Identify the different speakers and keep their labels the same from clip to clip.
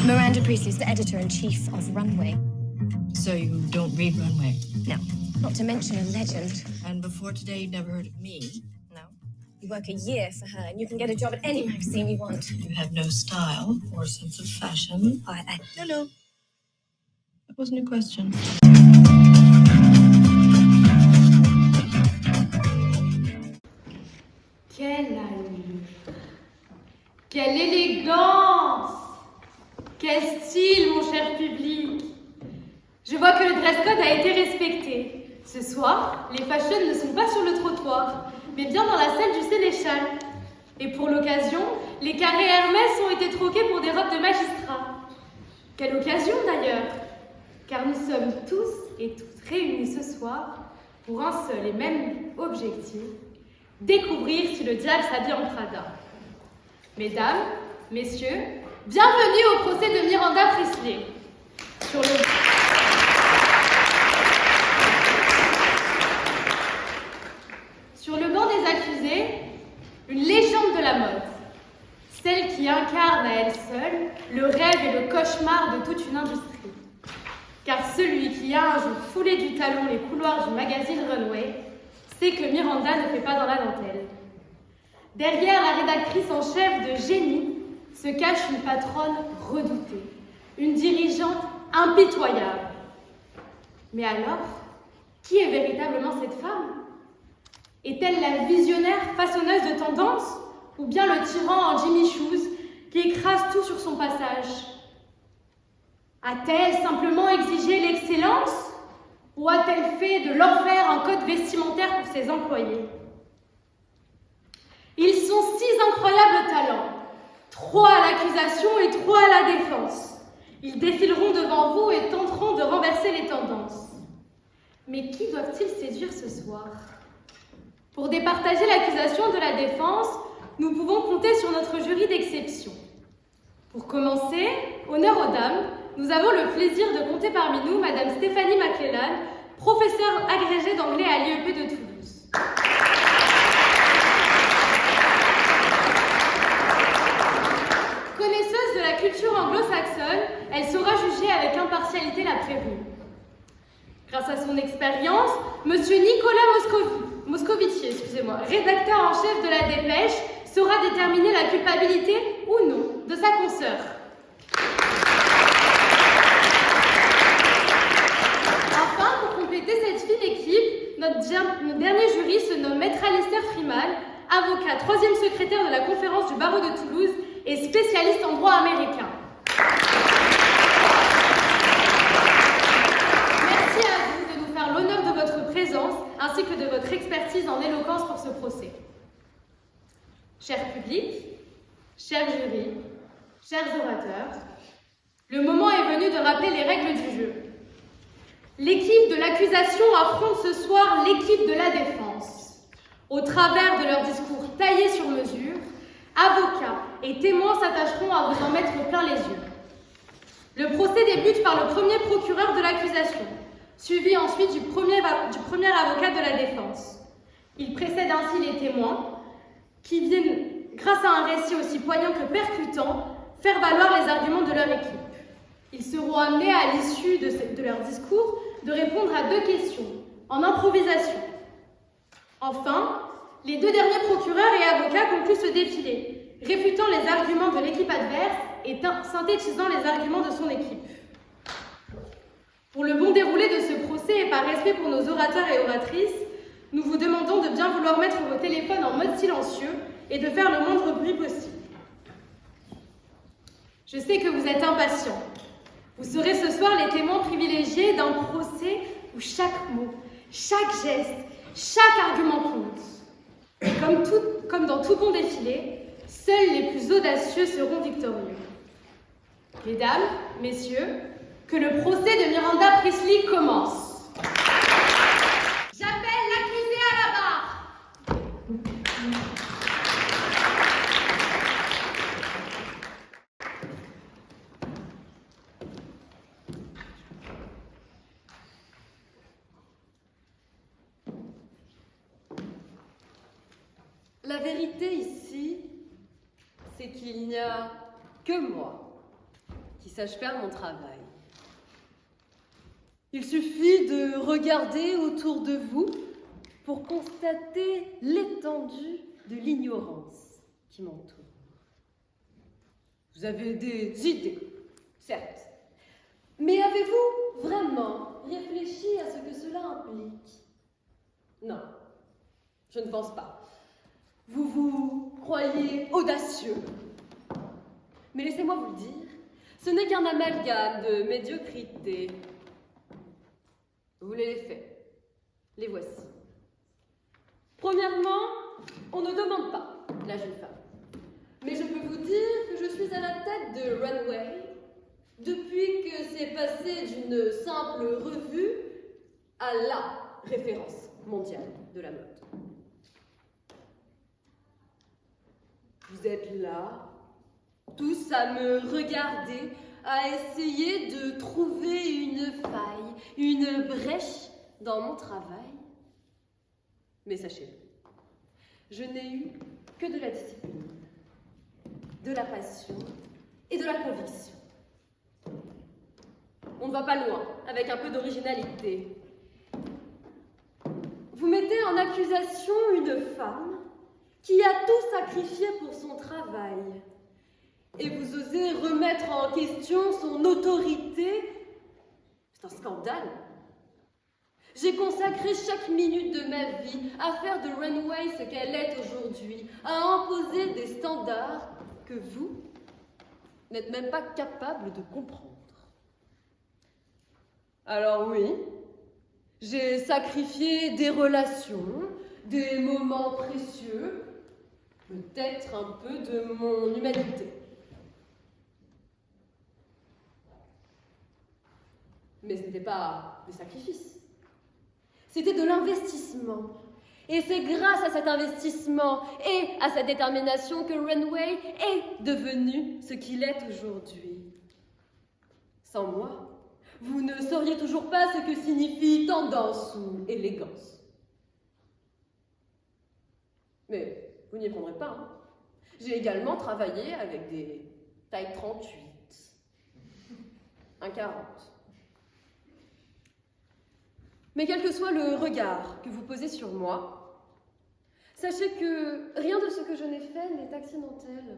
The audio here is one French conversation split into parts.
Speaker 1: Miranda Priestley's the editor-in-chief of Runway.
Speaker 2: So you don't read Runway?
Speaker 1: No, not to mention a legend.
Speaker 2: And before today, you'd never heard of me?
Speaker 1: No. You work a year for her, and you can get a job at any magazine you want.
Speaker 2: You have no style or sense of fashion. No. That wasn't a question.
Speaker 3: Quelle allure! Quelle élégance! Quel style, mon cher public! Je vois que le dress code a été respecté. Ce soir, les fashions ne sont pas sur le trottoir, mais bien dans la salle du Sénéchal. Et pour l'occasion, les carrés Hermès ont été troqués pour des robes de magistrats. Quelle occasion d'ailleurs! Car nous sommes tous et toutes réunis ce soir pour un seul et même objectif: découvrir si le diable s'habille en Prada. Mesdames, messieurs, bienvenue au procès de Miranda Priestley. Sur le banc des accusés, une légende de la mode. Celle qui incarne à elle seule le rêve et le cauchemar de toute une industrie. Car celui qui a un jour foulé du talon les couloirs du magazine Runway sait que Miranda ne fait pas dans la dentelle. Derrière la rédactrice en chef de génie se cache une patronne redoutée, une dirigeante impitoyable. Mais alors, qui est véritablement cette femme? Est-elle la visionnaire façonneuse de tendances, ou bien le tyran en Jimmy Shoes qui écrase tout sur son passage? A-t-elle simplement exigé l'excellence, ou a-t-elle fait de l'enfer un code vestimentaire pour ses employés? Ils sont 6 incroyables talents, 3 à l'accusation et 3 à la défense. Ils défileront devant vous et tenteront de renverser les tendances. Mais qui doivent-ils séduire ce soir? Pour départager l'accusation de la défense, nous pouvons compter sur notre jury d'exception. Pour commencer, honneur aux dames, nous avons le plaisir de compter parmi nous Madame Stéphanie McClellan, professeure agrégée d'anglais à l'IEP de Toulouse. Connaisseuse de la culture anglo-saxonne, elle saura juger avec impartialité la prévenue. Grâce à son expérience, Monsieur Nicolas Moscovici, rédacteur en chef de la Dépêche, saura déterminer la culpabilité ou non de sa consoeur. Enfin, pour compléter cette fine équipe, notre dernier jury se nomme Maître Alistair Freeman, avocat, 3e secrétaire de la conférence du barreau de Toulouse et spécialiste en droit américain. Merci à vous de nous faire l'honneur de votre présence ainsi que de votre expertise en éloquence pour ce procès. Cher public, chers jurys, chers orateurs, le moment est venu de rappeler les règles du jeu. L'équipe de l'accusation affronte ce soir l'équipe de la défense. Au travers de leurs discours taillés sur mesure, avocats et témoins s'attacheront à vous en mettre plein les yeux. Le procès débute par le premier procureur de l'accusation, suivi ensuite du premier avocat de la défense. Il précède ainsi les témoins qui viennent, grâce à un récit aussi poignant que percutant, faire valoir les arguments de leur équipe. Ils seront amenés à l'issue de leur discours de répondre à 2 questions, en improvisation. Enfin, les 2 derniers procureurs et avocats concluent ce défilé, réfutant les arguments de l'équipe adverse et synthétisant les arguments de son équipe. Pour le bon déroulé de ce procès et par respect pour nos orateurs et oratrices, nous vous demandons de bien vouloir mettre vos téléphones en mode silencieux et de faire le moindre bruit possible. Je sais que vous êtes impatients. Vous serez ce soir les témoins privilégiés d'un procès où chaque mot, chaque geste, chaque argument compte. Et comme dans tout bon défilé, seuls les plus audacieux seront victorieux. Mesdames, messieurs, que le procès de Miranda Priestley commence. J'appelle l'accusé à la barre.
Speaker 4: La vérité ici, c'est qu'il n'y a que moi qui sache faire mon travail. Il suffit de regarder autour de vous pour constater l'étendue de l'ignorance qui m'entoure. Vous avez des idées, certes, mais avez-vous vraiment réfléchi à ce que cela implique? Non, je ne pense pas. Vous vous croyez audacieux, mais laissez-moi vous le dire, ce n'est qu'un amalgame de médiocrité. Vous voulez les faits? Les voici. Premièrement, on ne demande pas la jeune femme. Mais je peux vous dire que je suis à la tête de Runway depuis que c'est passé d'une simple revue à la référence mondiale de la mode. Vous êtes là, tous à me regarder, à essayer de trouver une faille, une brèche dans mon travail. Mais sachez-le, je n'ai eu que de la discipline, de la passion et de la conviction. On ne va pas loin avec un peu d'originalité. Vous mettez en accusation une femme qui a tout sacrifié pour son travail. Et vous osez remettre en question son autorité. C'est un scandale. J'ai consacré chaque minute de ma vie à faire de Runway ce qu'elle est aujourd'hui, à imposer des standards que vous n'êtes même pas capable de comprendre. Alors oui, j'ai sacrifié des relations, des moments précieux, peut-être un peu de mon humanité. Mais ce n'était pas des sacrifices, c'était de l'investissement. Et c'est grâce à cet investissement et à sa détermination que Runway est devenu ce qu'il est aujourd'hui. Sans moi, vous ne sauriez toujours pas ce que signifie tendance ou élégance. Mais vous n'y prendrez pas. Hein. J'ai également travaillé avec des tailles 38, 1,40. Mais quel que soit le regard que vous posez sur moi, sachez que rien de ce que je n'ai fait n'est accidentel.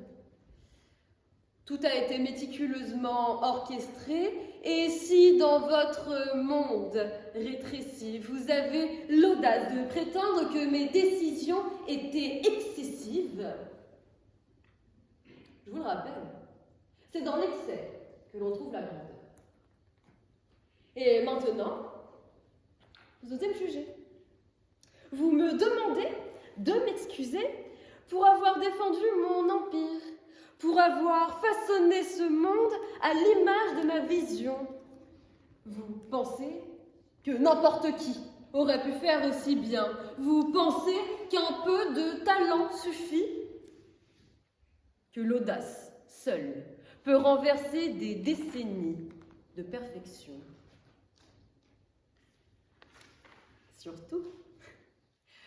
Speaker 4: Tout a été méticuleusement orchestré, et si dans votre monde rétréci, vous avez l'audace de prétendre que mes décisions étaient excessives, je vous le rappelle, c'est dans l'excès que l'on trouve la grandeur. Et maintenant, vous osez me juger. Vous me demandez de m'excuser pour avoir défendu mon empire, pour avoir façonné ce monde à l'image de ma vision. Vous pensez que n'importe qui aurait pu faire aussi bien. Vous pensez qu'un peu de talent suffit, que l'audace seule peut renverser des décennies de perfection. Surtout,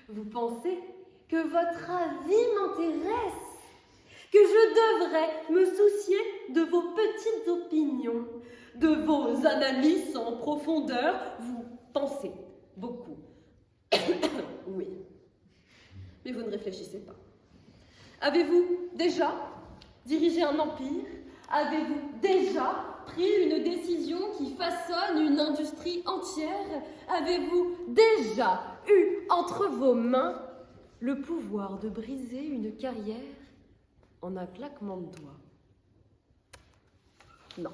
Speaker 4: vous pensez que votre avis m'intéresse, que je devrais me soucier de vos petites opinions, de vos analyses en profondeur. Vous pensez beaucoup. Oui. Mais vous ne réfléchissez pas. Avez-vous déjà dirigé un empire? Avez-vous déjà pris une décision qui façonne une industrie entière? Avez-vous déjà eu entre vos mains le pouvoir de briser une carrière en un claquement de doigts? Non.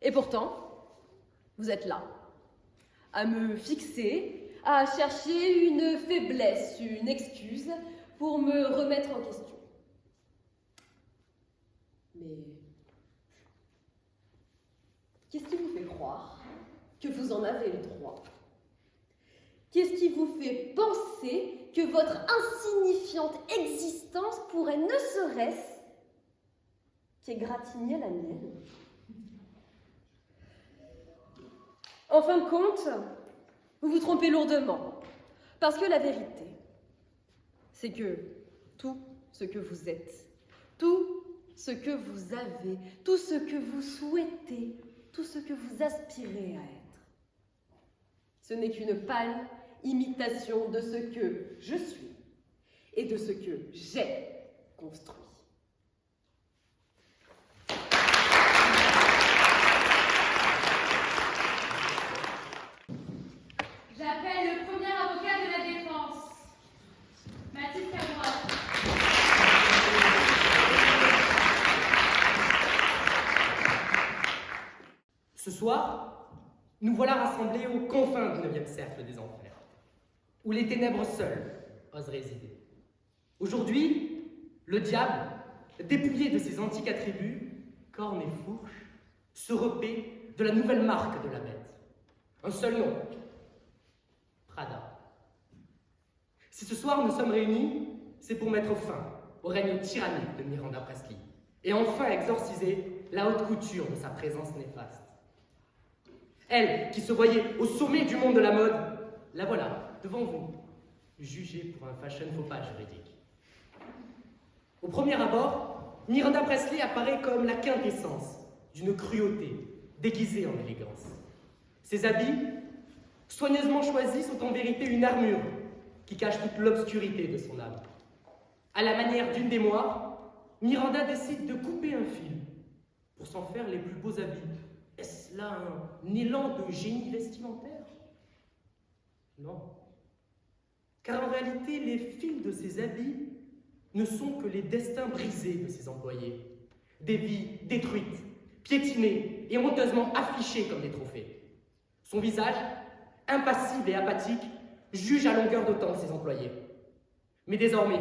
Speaker 4: Et pourtant, vous êtes là, à me fixer, à chercher une faiblesse, une excuse pour me remettre en question. Mais qu'est-ce qui vous fait croire que vous en avez le droit? Qu'est-ce qui vous fait penser que votre insignifiante existence pourrait ne serait-ce qu'égratigner la mienne? En fin de compte, vous vous trompez lourdement, parce que la vérité, c'est que tout ce que vous êtes, tout ce que vous avez, tout ce que vous souhaitez, tout ce que vous aspirez à être. Ce n'est qu'une pâle imitation de ce que je suis et de ce que j'ai construit.
Speaker 3: J'appelle le premier avocat de la défense, Mathilde Cabrois.
Speaker 5: Ce soir, nous voilà rassemblés aux confins du 9e cercle des enfers, où les ténèbres seules osent résider. Aujourd'hui, le diable, dépouillé de ses antiques attributs, cornes et fourches, se repaît de la nouvelle marque de la bête. Un seul nom, Prada. Si ce soir nous sommes réunis, c'est pour mettre fin au règne tyrannique de Miranda Presley et enfin exorciser la haute couture de sa présence néfaste. Elle, qui se voyait au sommet du monde de la mode, la voilà, devant vous, jugée pour un fashion faux pas juridique. Au premier abord, Miranda Presley apparaît comme la quintessence d'une cruauté déguisée en élégance. Ses habits, soigneusement choisis, sont en vérité une armure qui cache toute l'obscurité de son âme. À la manière d'une des moires, Miranda décide de couper un fil pour s'en faire les plus beaux habits. Est-ce là un élan de génie vestimentaire? Non. Car en réalité, les fils de ses habits ne sont que les destins brisés de ses employés. Des vies détruites, piétinées et honteusement affichées comme des trophées. Son visage, impassible et apathique, juge à longueur de temps ses employés. Mais désormais,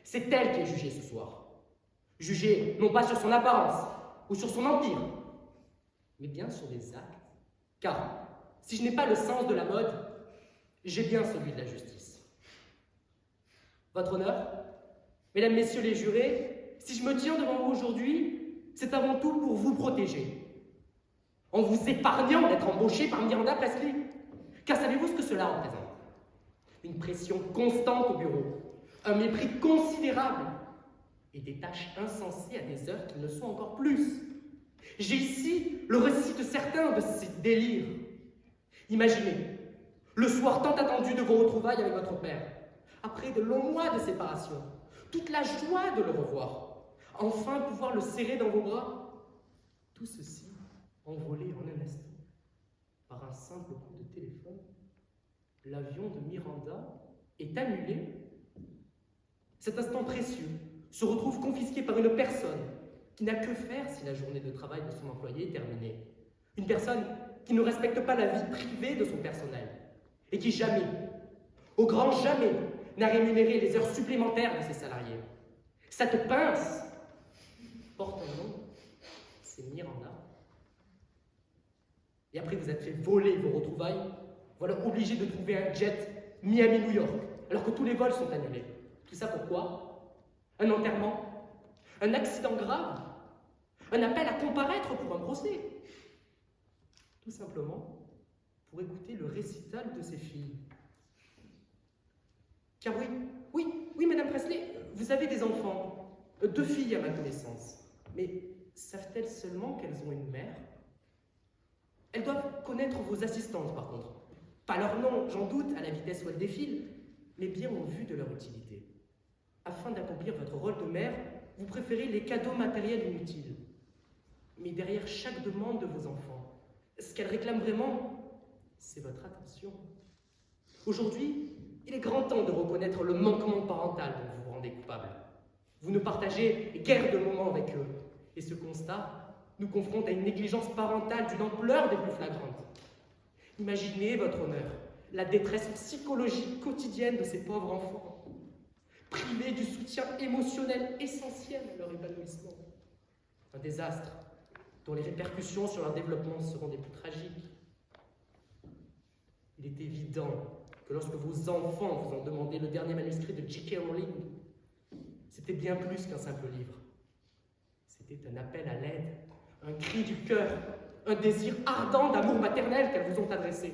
Speaker 5: c'est elle qui est jugée ce soir. Jugée non pas sur son apparence ou sur son empire, mais bien sur des actes. Car si je n'ai pas le sens de la mode, j'ai bien celui de la justice. Votre honneur, mesdames, messieurs les jurés, si je me tiens devant vous aujourd'hui, c'est avant tout pour vous protéger. En vous épargnant d'être embauché par Miranda Presley. Car savez-vous ce que cela représente? Une pression constante au bureau, un mépris considérable et des tâches insensées à des heures qui ne sont encore plus. J'ai ici le récit de certains de ces délires. Imaginez, le soir tant attendu de vos retrouvailles avec votre père, après de longs mois de séparation, toute la joie de le revoir, enfin pouvoir le serrer dans vos bras, tout ceci envolé en un instant par un simple coup de téléphone. L'avion de Miranda est annulé. Cet instant précieux se retrouve confisqué par une personne qui n'a que faire si la journée de travail de son employé est terminée. Une personne qui ne respecte pas la vie privée de son personnel et qui jamais, au grand jamais, n'a rémunéré les heures supplémentaires de ses salariés. Cette pince porte un nom, c'est Miranda. Et après vous êtes fait voler vos retrouvailles, voilà obligé de trouver un jet Miami-New York, alors que tous les vols sont annulés. Tout ça pourquoi? Un enterrement? Un accident grave? Un appel à comparaître pour un procès? Tout simplement pour écouter le récital de ses filles. Car oui, Madame Presley, vous avez des enfants, 2 filles à ma connaissance. Mais savent-elles seulement qu'elles ont une mère? Elles doivent connaître vos assistantes, par contre. Pas leur nom, j'en doute, à la vitesse où elles défilent, mais bien au vu de leur utilité. Afin d'accomplir votre rôle de mère, vous préférez les cadeaux matériels inutiles. Mais derrière chaque demande de vos enfants, ce qu'elles réclament vraiment, c'est votre attention. Aujourd'hui, il est grand temps de reconnaître le manquement parental dont vous vous rendez coupable. Vous ne partagez guère de moments avec eux, et ce constat nous confronte à une négligence parentale d'une ampleur des plus flagrantes. Imaginez, votre honneur, la détresse psychologique quotidienne de ces pauvres enfants, privés du soutien émotionnel essentiel à leur épanouissement. Un désastre dont les répercussions sur leur développement seront des plus tragiques. Il est évident que lorsque vos enfants vous ont demandé le dernier manuscrit de J.K. Rowling, c'était bien plus qu'un simple livre. C'était un appel à l'aide, un cri du cœur, un désir ardent d'amour maternel qu'elles vous ont adressé.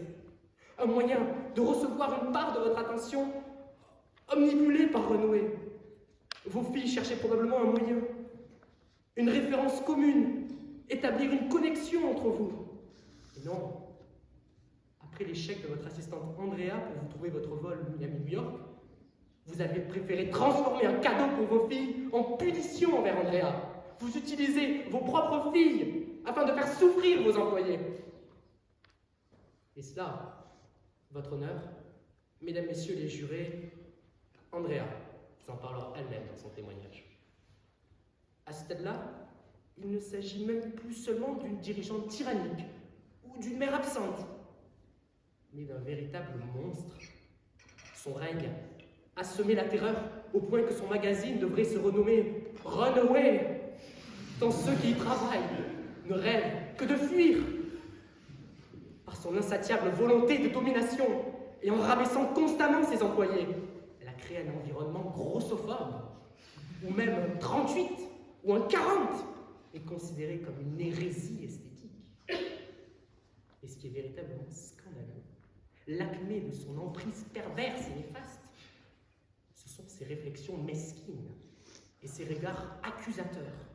Speaker 5: Un moyen de recevoir une part de votre attention omnibulée par renouée. Vos filles cherchaient probablement un moyen une référence commune, établir une connexion entre vous. Et non, après l'échec de votre assistante Andrea pour vous trouver votre vol Miami-New York, vous avez préféré transformer un cadeau pour vos filles en punition envers Andrea. Vous utilisez vos propres filles afin de faire souffrir vos employés. Et cela, votre honneur, mesdames, messieurs les jurés, Andrea vous en parlera elle-même dans son témoignage. À ce stade-là, il ne s'agit même plus seulement d'une dirigeante tyrannique ou d'une mère absente, mais d'un véritable monstre. Son règne a semé la terreur au point que son magazine devrait se renommer Runaway, tant ceux qui y travaillent ne rêvent que de fuir. Par son insatiable volonté de domination et en rabaissant constamment ses employés, elle a créé un environnement grossophobe, où même un 38 ou un 40 est considéré comme une hérésie esthétique. Et ce qui est véritablement scandaleux, l'acmé de son emprise perverse et néfaste, ce sont ses réflexions mesquines et ses regards accusateurs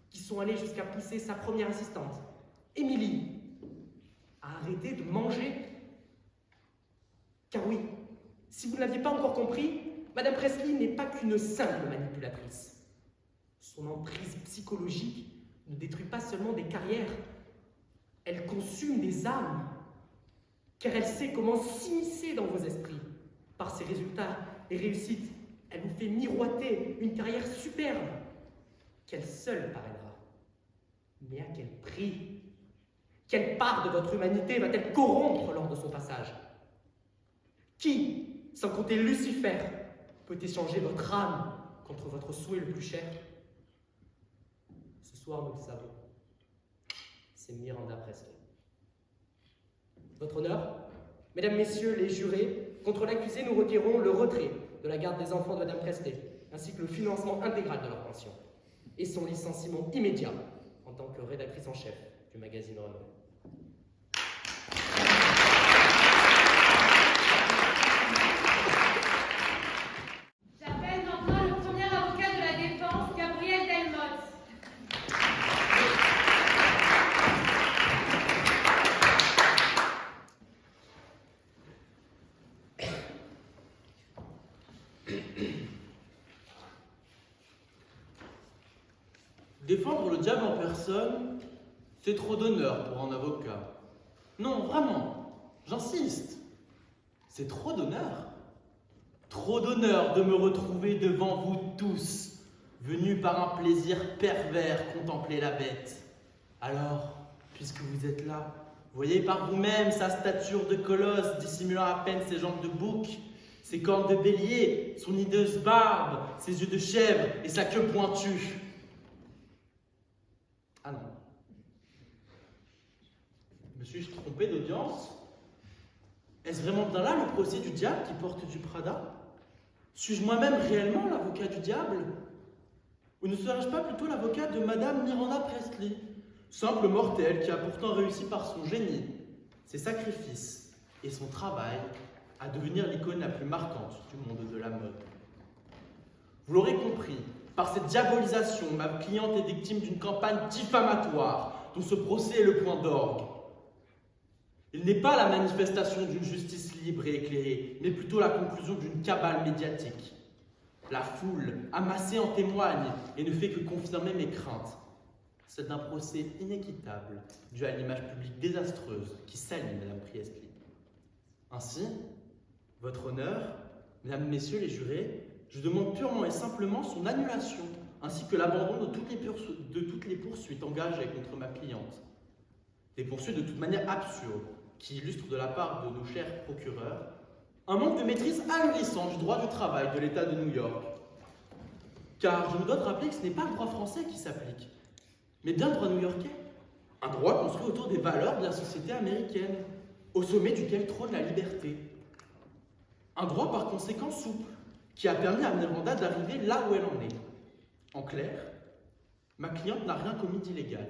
Speaker 5: qui sont allés jusqu'à pousser sa première assistante, Émilie, à arrêter de manger. Car oui, si vous ne l'aviez pas encore compris, Madame Presley n'est pas qu'une simple manipulatrice. Son emprise psychologique ne détruit pas seulement des carrières, elle consume des âmes, car elle sait comment s'immiscer dans vos esprits. Par ses résultats et réussites, elle vous fait miroiter une carrière superbe, qu'elle seule parrainera. Mais à quel prix? Quelle part de votre humanité va-t-elle corrompre lors de son passage? Qui, sans compter Lucifer, peut échanger votre âme contre votre souhait le plus cher? Ce soir, nous le savons. C'est Miranda Presley. Votre honneur, mesdames, messieurs les jurés, contre l'accusé, nous retirons le retrait de la garde des enfants de Madame Presley, ainsi que le financement intégral de leur pension, et son licenciement immédiat en tant que rédactrice en chef du magazine Runaway.
Speaker 3: J'appelle maintenant le premier avocat de la défense, Gabriel Delmotte.
Speaker 6: Défendre le diable en personne, c'est trop d'honneur pour un avocat. Non, vraiment, j'insiste. C'est trop d'honneur. Trop d'honneur de me retrouver devant vous tous, venus par un plaisir pervers contempler la bête. Alors, puisque vous êtes là, voyez par vous-même sa stature de colosse dissimulant à peine ses jambes de bouc, ses cornes de bélier, son hideuse barbe, ses yeux de chèvre et sa queue pointue. Ah non. Me suis-je trompé d'audience? Est-ce vraiment bien là le procès du diable qui porte du Prada? Suis-je moi-même réellement l'avocat du diable? Ou ne serais-je pas plutôt l'avocat de Madame Miranda Presley, simple mortelle qui a pourtant réussi par son génie, ses sacrifices et son travail à devenir l'icône la plus marquante du monde de la mode? Vous l'aurez compris, par cette diabolisation, ma cliente est victime d'une campagne diffamatoire dont ce procès est le point d'orgue. Il n'est pas la manifestation d'une justice libre et éclairée, mais plutôt la conclusion d'une cabale médiatique. La foule, amassée en témoigne et ne fait que confirmer mes craintes. C'est un procès inéquitable, dû à l'image publique désastreuse qui salit Madame Presley. Ainsi, votre honneur, mesdames, messieurs les jurés, je demande purement et simplement son annulation, ainsi que l'abandon de toutes les poursuites engagées contre ma cliente. Des poursuites de toute manière absurdes, qui illustrent de la part de nos chers procureurs un manque de maîtrise ahurissant du droit du travail de l'État de New York. Car je me dois de rappeler que ce n'est pas le droit français qui s'applique, mais bien le droit new-yorkais. Un droit construit autour des valeurs de la société américaine, au sommet duquel trône la liberté. Un droit par conséquent souple, qui a permis à Miranda d'arriver là où elle en est. En clair, ma cliente n'a rien commis d'illégal.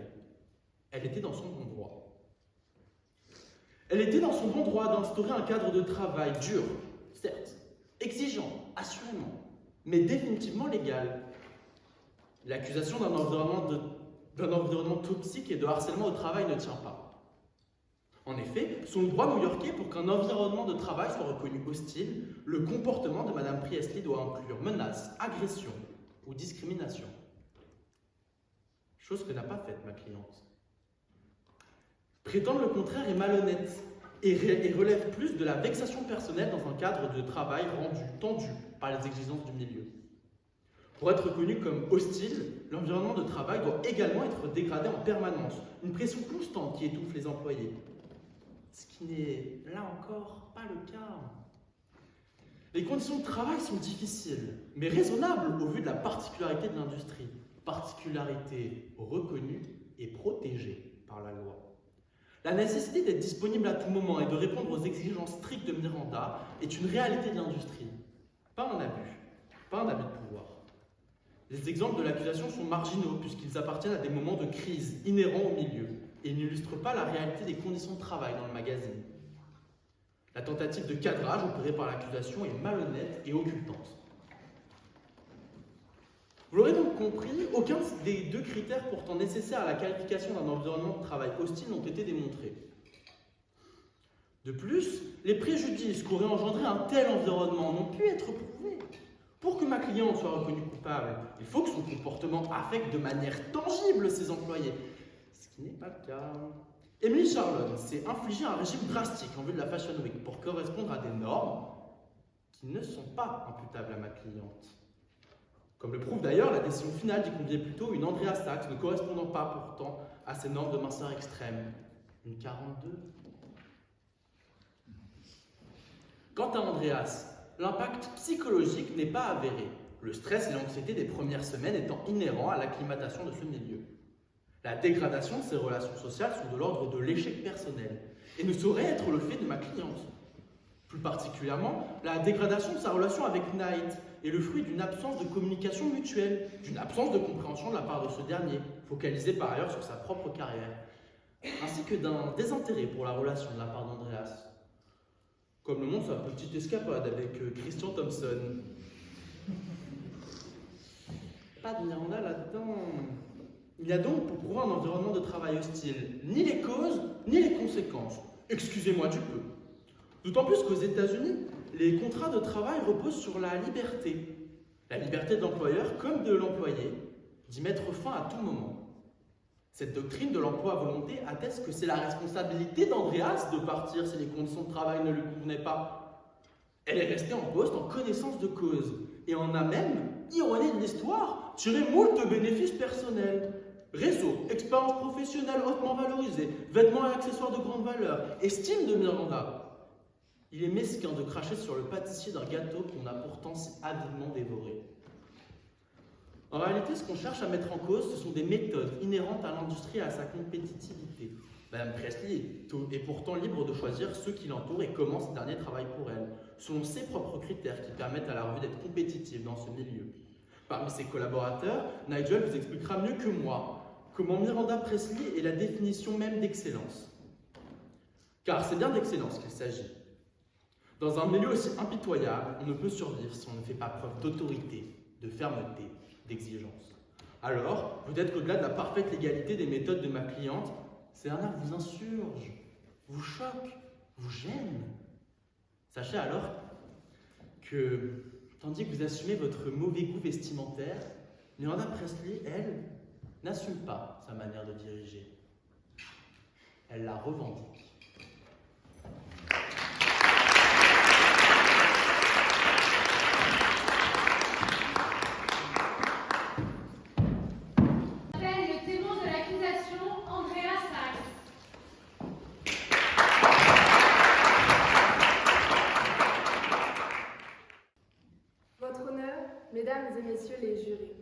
Speaker 6: Elle était dans son bon droit. Elle était dans son bon droit d'instaurer un cadre de travail dur, certes, exigeant, assurément, mais définitivement légal. L'accusation d'un environnement d'un environnement toxique et de harcèlement au travail ne tient pas. En effet, selon le droit new-yorkais, pour qu'un environnement de travail soit reconnu hostile, le comportement de Mme Priestley doit inclure menaces, agressions ou discrimination. Chose que n'a pas faite ma cliente. Prétendre le contraire est malhonnête et relève plus de la vexation personnelle dans un cadre de travail rendu tendu par les exigences du milieu. Pour être reconnu comme hostile, l'environnement de travail doit également être dégradé en permanence, une pression constante qui étouffe les employés. Ce qui n'est, là encore, pas le cas. Les conditions de travail sont difficiles, mais raisonnables au vu de la particularité de l'industrie. Particularité reconnue et protégée par la loi. La nécessité d'être disponible à tout moment et de répondre aux exigences strictes de Miranda est une réalité de l'industrie, pas un abus, pas un abus de pouvoir. Les exemples de l'accusation sont marginaux puisqu'ils appartiennent à des moments de crise inhérents au milieu et n'illustrent pas la réalité des conditions de travail dans le magazine. La tentative de cadrage opérée par l'accusation est malhonnête et occultante. Vous l'aurez donc compris, aucun des deux critères pourtant nécessaires à la qualification d'un environnement de travail hostile n'ont été démontrés. De plus, les préjudices qu'aurait engendré un tel environnement n'ont pu être prouvés. Pour que ma cliente soit reconnue coupable, il faut que son comportement affecte de manière tangible ses employés, ce qui n'est pas le cas. Emily Charlon s'est infligé un régime drastique en vue de la Fashion Week pour correspondre à des normes qui ne sont pas imputables à ma cliente. Comme le prouve d'ailleurs la décision finale d'y convier plutôt une Andrea Sachs ne correspondant pas pourtant à ces normes de minceur extrême, une 42. Quant à Andreas, l'impact psychologique n'est pas avéré, le stress et l'anxiété des premières semaines étant inhérents à l'acclimatation de ce milieu. La dégradation de ses relations sociales sont de l'ordre de l'échec personnel et ne saurait être le fait de ma cliente. Plus particulièrement, la dégradation de sa relation avec Knight est le fruit d'une absence de communication mutuelle, d'une absence de compréhension de la part de ce dernier, focalisé par ailleurs sur sa propre carrière, ainsi que d'un désintérêt pour la relation de la part d'Andreas. Comme le montre sa petite escapade avec Christian Thompson. Pas de Miranda là-dedans. Il n'y a donc pour prouver un environnement de travail hostile ni les causes ni les conséquences. Excusez-moi du peu. D'autant plus qu'aux États-Unis, les contrats de travail reposent sur la liberté. La liberté de l'employeur comme de l'employé d'y mettre fin à tout moment. Cette doctrine de l'emploi à volonté atteste que c'est la responsabilité d'Andreas de partir si les conditions de travail ne lui convenaient pas. Elle est restée en poste en connaissance de cause et en a même, ironie de l'histoire, tiré moult bénéfices personnels. Réseau, expérience professionnelle hautement valorisée, vêtements et accessoires de grande valeur, estime de Miranda. Il est mesquin de cracher sur le pâtissier d'un gâteau qu'on a pourtant si avidement dévoré. En réalité, ce qu'on cherche à mettre en cause, ce sont des méthodes inhérentes à l'industrie et à sa compétitivité. Mme Priestley est pourtant libre de choisir ceux qui l'entourent et comment ces derniers travaillent pour elle, selon ses propres critères qui permettent à la revue d'être compétitive dans ce milieu. Parmi ses collaborateurs, Nigel vous expliquera mieux que moi comment Miranda Priestley est la définition même d'excellence. Car c'est bien d'excellence qu'il s'agit. Dans un milieu aussi impitoyable, on ne peut survivre si on ne fait pas preuve d'autorité, de fermeté, d'exigence. Alors, peut-être qu'au-delà de la parfaite légalité des méthodes de ma cliente, ces dernières vous insurgent, vous choquent, vous gênent. Sachez alors que, tandis que vous assumez votre mauvais goût vestimentaire, Miranda Priestley, elle, n'assume pas sa manière de diriger. Elle la revendique.
Speaker 3: Le témoin de l'accusation, Andrea Sachs.
Speaker 7: Votre honneur, mesdames et messieurs les jurés,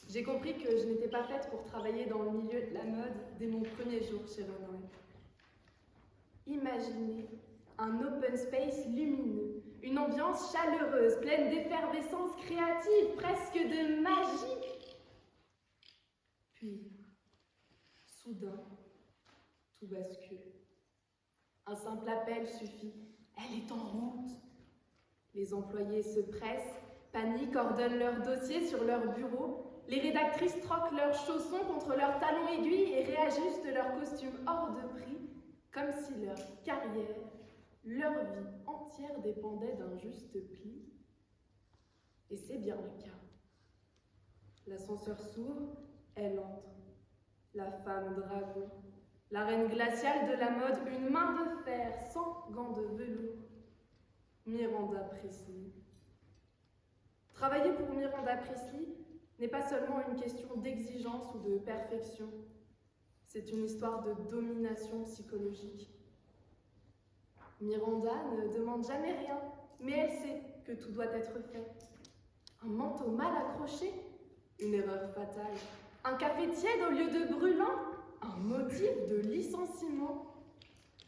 Speaker 7: j'ai compris que je n'étais pas faite pour travailler dans le milieu de la mode dès mon premier jour chez Renoir. Imaginez un open space lumineux, une ambiance chaleureuse, pleine d'effervescence créative, presque de magie. Puis, soudain, tout bascule. Un simple appel suffit. Elle est en route. Les employés se pressent, paniquent, ordonnent leurs dossiers sur leur bureau. Les rédactrices troquent leurs chaussons contre leurs talons aiguilles et réajustent leurs costumes hors de prix, comme si leur carrière, leur vie entière dépendait d'un juste pli. Et c'est bien le cas. L'ascenseur s'ouvre, elle entre. La femme dragon, la reine glaciale de la mode, une main de fer sans gants de velours. Miranda Priestly. Travailler pour Miranda Priestly n'est pas seulement une question d'exigence ou de perfection. C'est une histoire de domination psychologique. Miranda ne demande jamais rien, mais elle sait que tout doit être fait. Un manteau mal accroché, une erreur fatale. Un café tiède au lieu de brûlant, un motif de licenciement.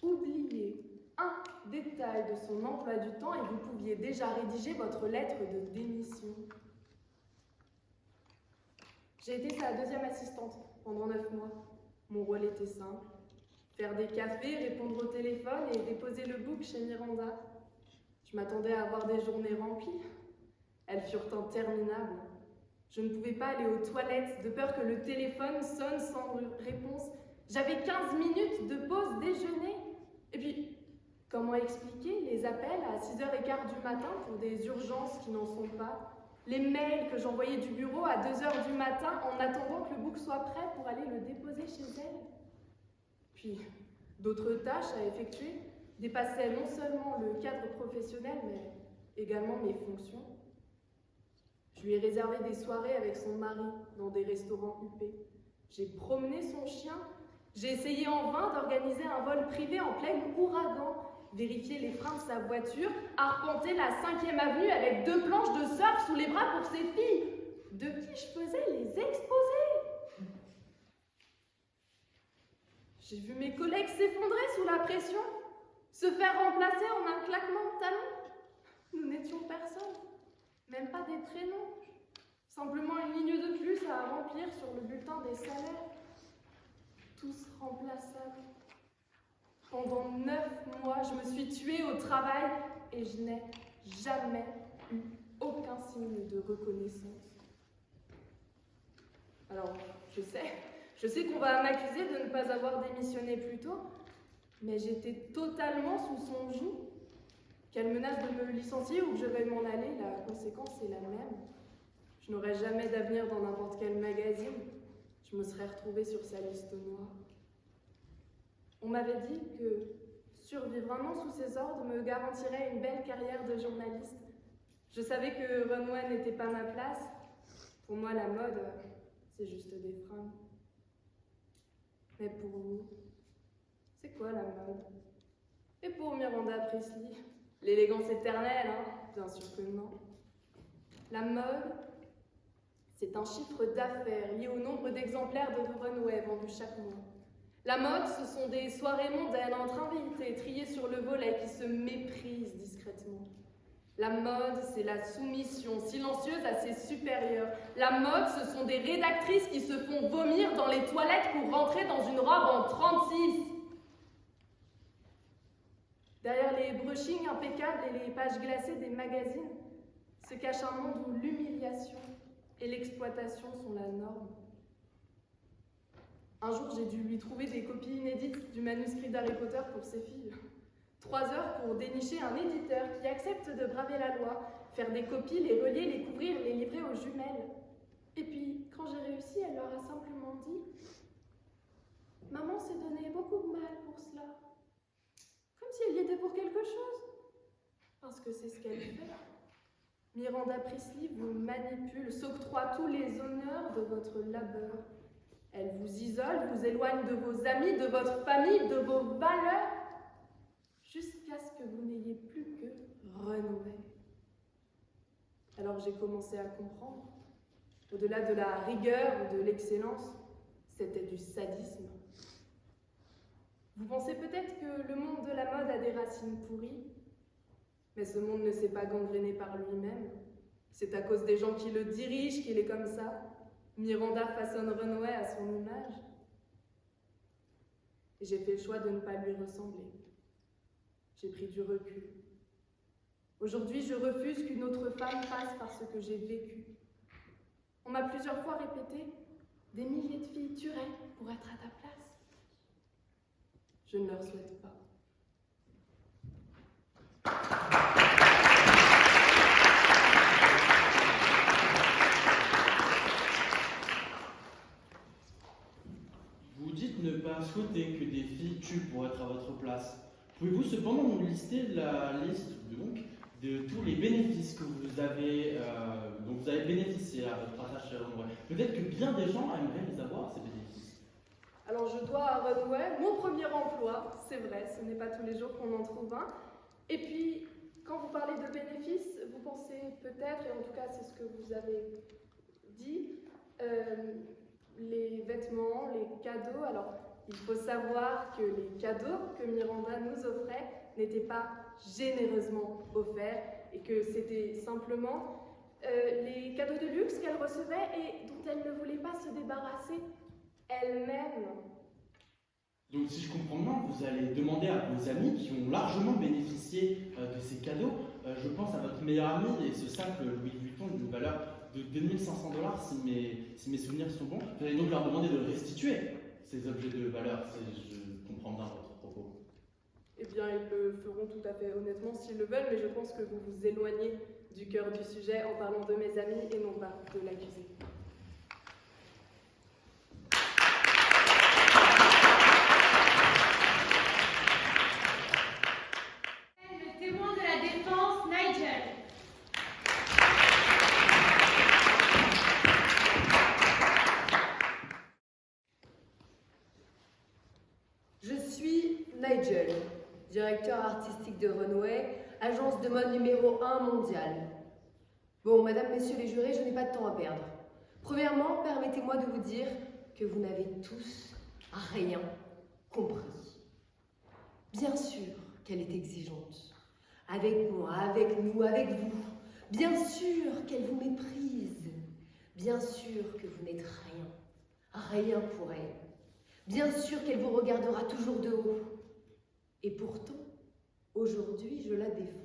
Speaker 7: Oubliez un détail de son emploi du temps et vous pouviez déjà rédiger votre lettre de démission. J'ai été sa deuxième assistante pendant 9 mois. Mon rôle était simple. Faire des cafés, répondre au téléphone et déposer le book chez Miranda. Je m'attendais à avoir des journées remplies. Elles furent interminables. Je ne pouvais pas aller aux toilettes de peur que le téléphone sonne sans réponse. J'avais 15 minutes de pause déjeuner. Et puis, comment expliquer les appels à 6h15 du matin pour des urgences qui n'en sont pas? Les mails que j'envoyais du bureau à 2h du matin en attendant que le book soit prêt pour aller le déposer chez elle? Puis, d'autres tâches à effectuer dépassaient non seulement le cadre professionnel, mais également mes fonctions. Je lui ai réservé des soirées avec son mari dans des restaurants huppés. J'ai promené son chien. J'ai essayé en vain d'organiser un vol privé en plein ouragan, vérifier les freins de sa voiture, arpenter la 5e avenue avec 2 planches de surf sous les bras pour ses filles, de qui je faisais les exposés. J'ai vu mes collègues s'effondrer sous la pression, se faire remplacer en un claquement de talons. Nous n'étions personne, même pas des prénoms, simplement une ligne de plus à remplir sur le bulletin des salaires. Tous remplaçables. Pendant 9 mois, je me suis tuée au travail et je n'ai jamais eu aucun signe de reconnaissance. Alors, je sais qu'on va m'accuser de ne pas avoir démissionné plus tôt, mais j'étais totalement sous son joug. Qu'elle menace de me licencier ou que je vais m'en aller, la conséquence est la même. Je n'aurais jamais d'avenir dans n'importe quel magazine. Je me serais retrouvée sur sa liste noire. On m'avait dit que survivre un an sous ses ordres me garantirait une belle carrière de journaliste. Je savais que Runway n'était pas ma place. Pour moi, la mode, c'est juste des fringues. Mais pour vous, c'est quoi la mode? Et pour Miranda Priestly, l'élégance éternelle, hein? Bien sûr que non. La mode, c'est un chiffre d'affaires lié au nombre d'exemplaires de Runway vendus chaque mois. La mode, ce sont des soirées mondaines entre invités triés sur le volet qui se méprisent discrètement. La mode, c'est la soumission silencieuse à ses supérieurs. La mode, ce sont des rédactrices qui se font vomir dans les toilettes pour rentrer dans une robe en 36. Derrière les brushings impeccables et les pages glacées des magazines se cache un monde où l'humiliation et l'exploitation sont la norme. Un jour, j'ai dû lui trouver des copies inédites du manuscrit d'Harry Potter pour ses filles. 3 heures pour dénicher un éditeur qui accepte de braver la loi, faire des copies, les relier, les couvrir, les livrer aux jumelles. Et puis, quand j'ai réussi, elle leur a simplement dit « Maman s'est donné beaucoup de mal pour cela. » Comme si elle y était pour quelque chose. Parce que c'est ce qu'elle fait. Miranda Priestly vous manipule, s'octroie tous les honneurs de votre labeur. Elle vous isole, vous éloigne de vos amis, de votre famille, de vos valeurs, jusqu'à ce que vous n'ayez plus que Runway. Alors j'ai commencé à comprendre. Au-delà de la rigueur ou de l'excellence, c'était du sadisme. Vous pensez peut-être que le monde de la mode a des racines pourries, mais ce monde ne s'est pas gangréné par lui-même. C'est à cause des gens qui le dirigent qu'il est comme ça. Miranda façonne Runway à son image. Et j'ai fait le choix de ne pas lui ressembler. J'ai pris du recul. Aujourd'hui, je refuse qu'une autre femme passe par ce que j'ai vécu. On On m'a plusieurs fois répété, des milliers de filles tueraient pour être à ta place. Je ne leur souhaite pas.
Speaker 6: Vous dites ne pas souhaiter que des filles tuent pour être à votre place. Pouvez-vous cependant nous lister la liste donc de tous les bénéfices que vous avez, dont vous avez bénéficié à votre passage chez Runway? Peut-être que bien des gens aimeraient les avoir, ces bénéfices.
Speaker 7: Alors je dois à Runway mon premier emploi, c'est vrai, ce n'est pas tous les jours qu'on en trouve un. Et puis, quand vous parlez de bénéfices, vous pensez peut-être, et en tout cas c'est ce que vous avez dit, les vêtements, les cadeaux. Alors, il faut savoir que les cadeaux que Miranda nous offrait n'étaient pas généreusement offerts et que c'était simplement les cadeaux de luxe qu'elle recevait et dont elle ne voulait pas se débarrasser elle-même.
Speaker 6: Donc si je comprends bien, vous allez demander à vos amis qui ont largement bénéficié de ces cadeaux, je pense à votre meilleur ami et ce sac Louis Vuitton d'une valeur de 2500 $ si mes souvenirs sont bons. Vous allez donc leur demander de restituer ces objets de valeur, si je comprends bien votre propos.
Speaker 7: Eh bien, ils le feront tout à fait honnêtement s'ils le veulent, mais je pense que vous vous éloignez du cœur du sujet en parlant de mes amis et non pas de l'accusé.
Speaker 3: Le témoin de la défense, Nigel.
Speaker 4: Je suis Nigel, directeur artistique de Runway, agence de mode numéro 1 mondiale. Bon, madame, messieurs les jurés, je n'ai pas de temps à perdre. Premièrement, permettez-moi de vous dire que vous n'avez tous rien compris. Bien sûr qu'elle est exigeante. Avec moi, avec nous, avec vous. Bien sûr qu'elle vous méprise. Bien sûr que vous n'êtes rien. Rien pour elle. Bien sûr qu'elle vous regardera toujours de haut. Et pourtant, aujourd'hui, je la défends.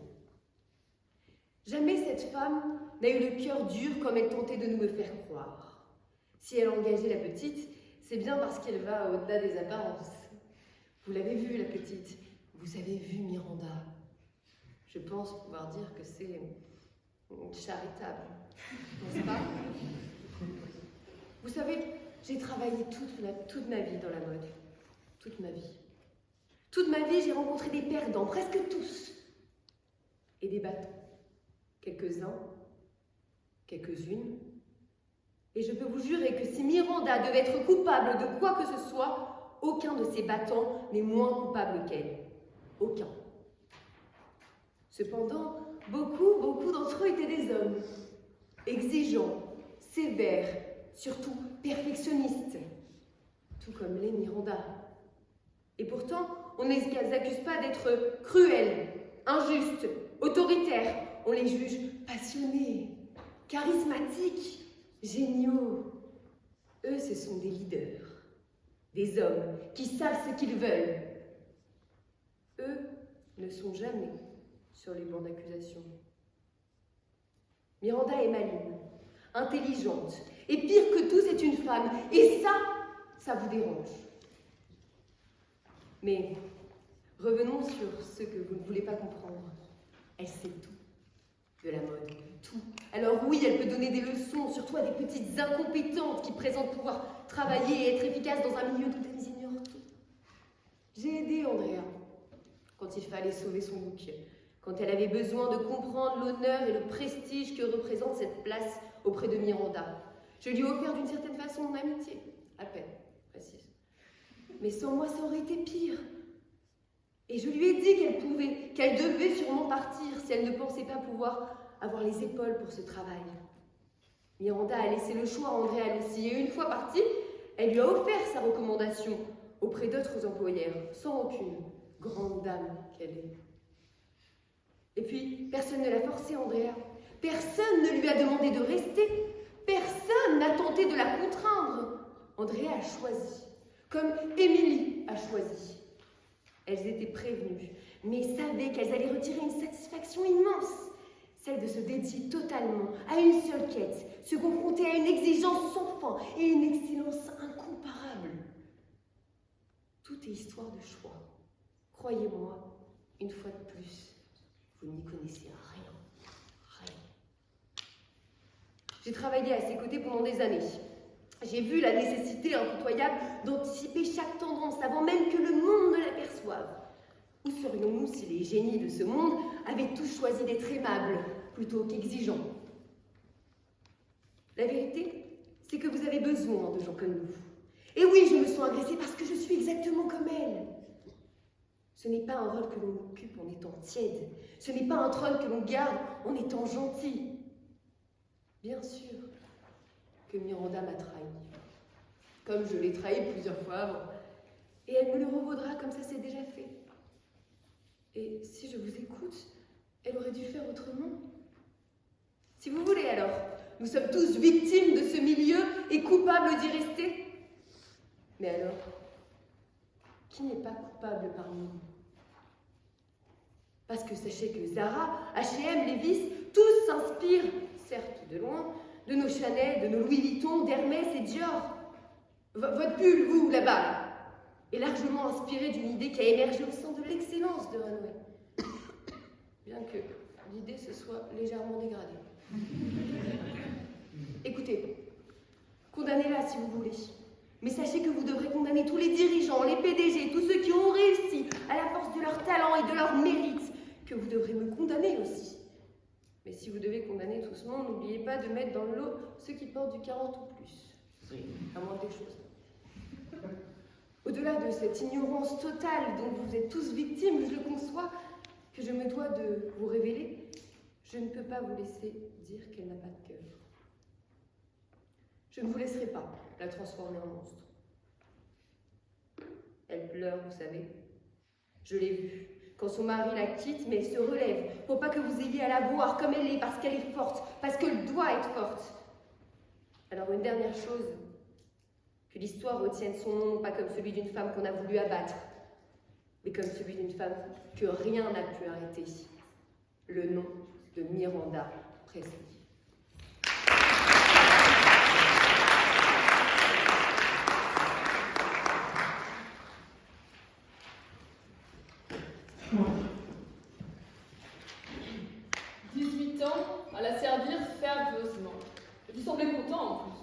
Speaker 4: Jamais cette femme n'a eu le cœur dur comme elle tentait de nous le faire croire. Si elle a engagé la petite, c'est bien parce qu'elle va au-delà des apparences. Vous l'avez vue, la petite. Vous avez vu Miranda. Je pense pouvoir dire que c'est charitable, n'est-ce pas? Vous savez, j'ai travaillé toute ma vie dans la mode. Toute ma vie. Toute ma vie, j'ai rencontré des perdants, presque tous. Et des battants. Quelques-uns, quelques-unes. Et je peux vous jurer que si Miranda devait être coupable de quoi que ce soit, aucun de ces battants n'est moins coupable qu'elle. Aucun. Cependant, beaucoup d'entre eux étaient des hommes. Exigeants, sévères, surtout perfectionnistes. Tout comme les Miranda. Et pourtant, on ne les accuse pas d'être cruels, injustes, autoritaires. On les juge passionnés, charismatiques, géniaux. Eux, ce sont des leaders, des hommes qui savent ce qu'ils veulent. Eux ne sont jamais sur les bancs d'accusation. Miranda est maligne, intelligente, et pire que tout, c'est une femme. Et ça vous dérange. Mais revenons sur ce que vous ne voulez pas comprendre. Elle sait tout. De la mode, tout. Alors oui, elle peut donner des leçons, surtout à des petites incompétentes qui présentent pouvoir travailler et être efficaces dans un milieu d'où elles ignorent tout. J'ai aidé Andrea quand il fallait sauver son look, quand elle avait besoin de comprendre l'honneur et le prestige que représente cette place auprès de Miranda. Je lui ai offert d'une certaine façon mon amitié, à peine, précise. Mais sans moi, ça aurait été pire. Et je lui ai dit qu'elle devait sûrement partir si elle ne pensait pas pouvoir avoir les épaules pour ce travail. Miranda a laissé le choix à Andrea elle aussi, et une fois partie, elle lui a offert sa recommandation auprès d'autres employeurs, sans aucune grande dame qu'elle est. Et puis, personne ne l'a forcée, Andrea. Personne ne lui a demandé de rester. Personne n'a tenté de la contraindre. Andrea a choisi, comme Émilie a choisi. Elles étaient prévenues, mais savaient qu'elles allaient retirer une satisfaction immense. celle de se dédier totalement à une seule quête, se confronter à une exigence sans fin et une excellence incomparable. Tout est histoire de choix. Croyez-moi, une fois de plus, vous n'y connaissez rien. Rien. J'ai travaillé à ses côtés pendant des années. J'ai vu la nécessité impitoyable d'anticiper chaque tendance avant même que le monde ne l'aperçoive. Où serions-nous si les génies de ce monde avaient tous choisi d'être aimables plutôt qu'exigeants? La vérité, c'est que vous avez besoin de gens comme nous. Et oui, je me sens agressée parce que je suis exactement comme elle. Ce n'est pas un rôle que l'on occupe en étant tiède. Ce n'est pas un trône que l'on garde en étant gentil. Bien sûr que Miranda m'a trahi, comme je l'ai trahi plusieurs fois avant. Et elle me le revaudra comme ça c'est déjà fait. Et si je vous écoute, elle aurait dû faire autrement. Si vous voulez alors, nous sommes tous victimes de ce milieu et coupables d'y rester. Mais alors, qui n'est pas coupable parmi nous? Parce que sachez que Zara, H&M, Levi's, tous s'inspirent, certes de loin, de nos Chanel, de nos Louis Vuitton, d'Hermès et Dior. Votre pull, vous, là-bas, est largement inspiré d'une idée qui a émergé au sein de l'excellence de Runway. Bien que l'idée se soit légèrement dégradée. Écoutez, condamnez-la si vous voulez. Mais sachez que vous devrez condamner tous les dirigeants, les PDG, tous ceux qui ont réussi à la force de leur talent et de leur mérite, que vous devrez me condamner aussi. Mais si vous devez condamner tout ce monde, n'oubliez pas de mettre dans le lot ceux qui portent du 40 ou plus. À moins des choses. Au-delà de cette ignorance totale dont vous êtes tous victimes, je le conçois, que je me dois de vous révéler, je ne peux pas vous laisser dire qu'elle n'a pas de cœur. Je ne vous laisserai pas la transformer en monstre. Elle pleure, vous savez. Je l'ai vue. Quand son mari la quitte, mais elle se relève pour pas que vous ayez à la voir comme elle est, parce qu'elle est forte, parce qu'elle doit être forte. Alors une dernière chose, que l'histoire retienne son nom, non pas comme celui d'une femme qu'on a voulu abattre, mais comme celui d'une femme que rien n'a pu arrêter. Le nom de Miranda Presley.
Speaker 7: À la servir ferveusement. Vous semblez content en plus.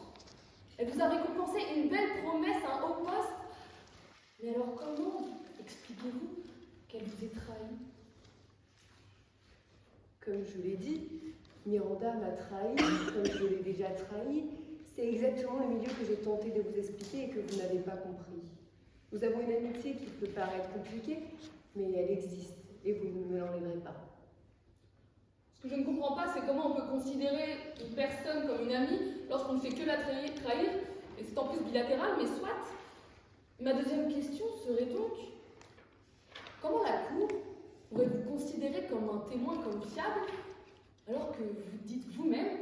Speaker 7: Elle vous a récompensé une belle promesse, un haut poste. Mais alors comment expliquez-vous qu'elle vous ait trahi?
Speaker 4: Comme je l'ai dit, Miranda m'a trahi, comme je l'ai déjà trahi. C'est exactement le milieu que j'ai tenté de vous expliquer et que vous n'avez pas compris. Nous avons une amitié qui peut paraître compliquée, mais elle existe et vous ne me l'enlèverez pas.
Speaker 7: Ce que je ne comprends pas, c'est comment on peut considérer une personne comme une amie lorsqu'on ne fait que la trahir, et c'est en plus bilatéral, mais soit. Ma deuxième question serait donc, comment la Cour pourrait vous considérer comme un témoin fiable, alors que vous dites vous-même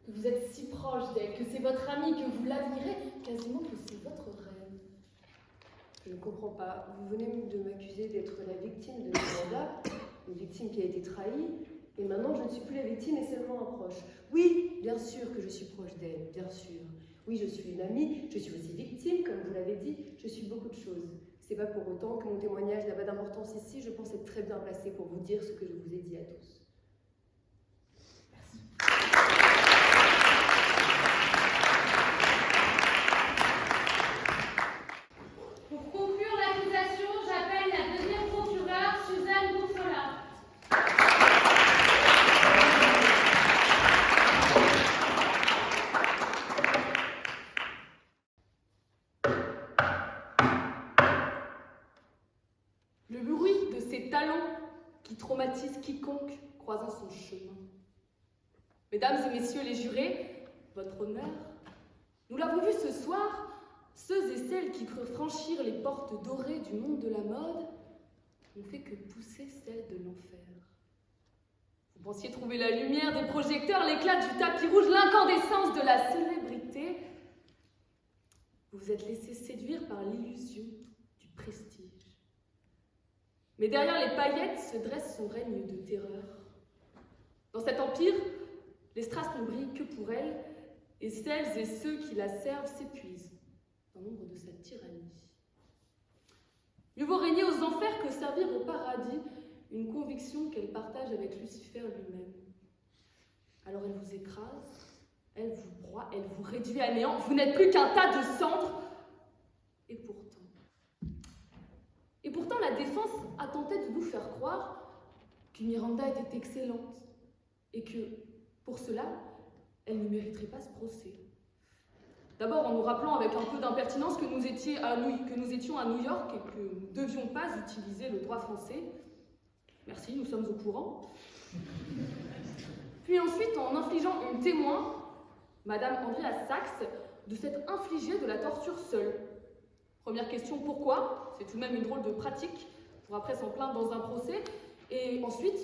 Speaker 7: que vous êtes si proche d'elle, que c'est votre amie, que vous l'admirez, quasiment que c'est votre reine?
Speaker 4: Je ne comprends pas. Vous venez de m'accuser d'être la victime de Miranda, une victime qui a été trahie. Et maintenant, je ne suis plus la victime et seulement un proche. Oui, bien sûr que je suis proche d'elle, bien sûr. Oui, je suis une amie, je suis aussi victime, comme vous l'avez dit, je suis beaucoup de choses. C'est pas pour autant que mon témoignage n'a pas d'importance ici, je pense être très bien placée pour vous dire ce que je vous ai dit à tous.
Speaker 3: Pour conclure l'accusation, j'appelle la deuxième procureure, Suzanne Bouffola.
Speaker 7: Le bruit de ses talons qui traumatise quiconque croisant son chemin. Mesdames et messieurs les jurés, votre honneur, nous l'avons vu ce soir, ceux et celles qui crurent franchir les portes dorées du monde de la mode n'ont fait que pousser celles de l'enfer. Vous pensiez trouver la lumière des projecteurs, l'éclat du tapis rouge, l'incandescence de la célébrité. Vous vous êtes laissé séduire par l'illusion du prestige. Mais derrière les paillettes se dresse son règne de terreur. Dans cet empire, les strass ne brillent que pour elle, et celles et ceux qui la servent s'épuisent dans l'ombre de cette tyrannie. Mieux vaut régner aux enfers que servir au paradis, une conviction qu'elle partage avec Lucifer lui-même. Alors elle vous écrase, elle vous broie, elle vous réduit à néant, vous n'êtes plus qu'un tas de cendres. Et pourtant, la défense a tenté de nous faire croire que Miranda était excellente et que, pour cela, elle ne mériterait pas ce procès. D'abord en nous rappelant avec un peu d'impertinence que nous étions à New York et que nous ne devions pas utiliser le droit français. Merci, nous sommes au courant. Puis ensuite en infligeant une témoin, Madame Andrea Sachs, de s'être infligée de la torture seule. Première question, pourquoi? C'est tout de même une drôle de pratique pour après s'en plaindre dans un procès. Et ensuite,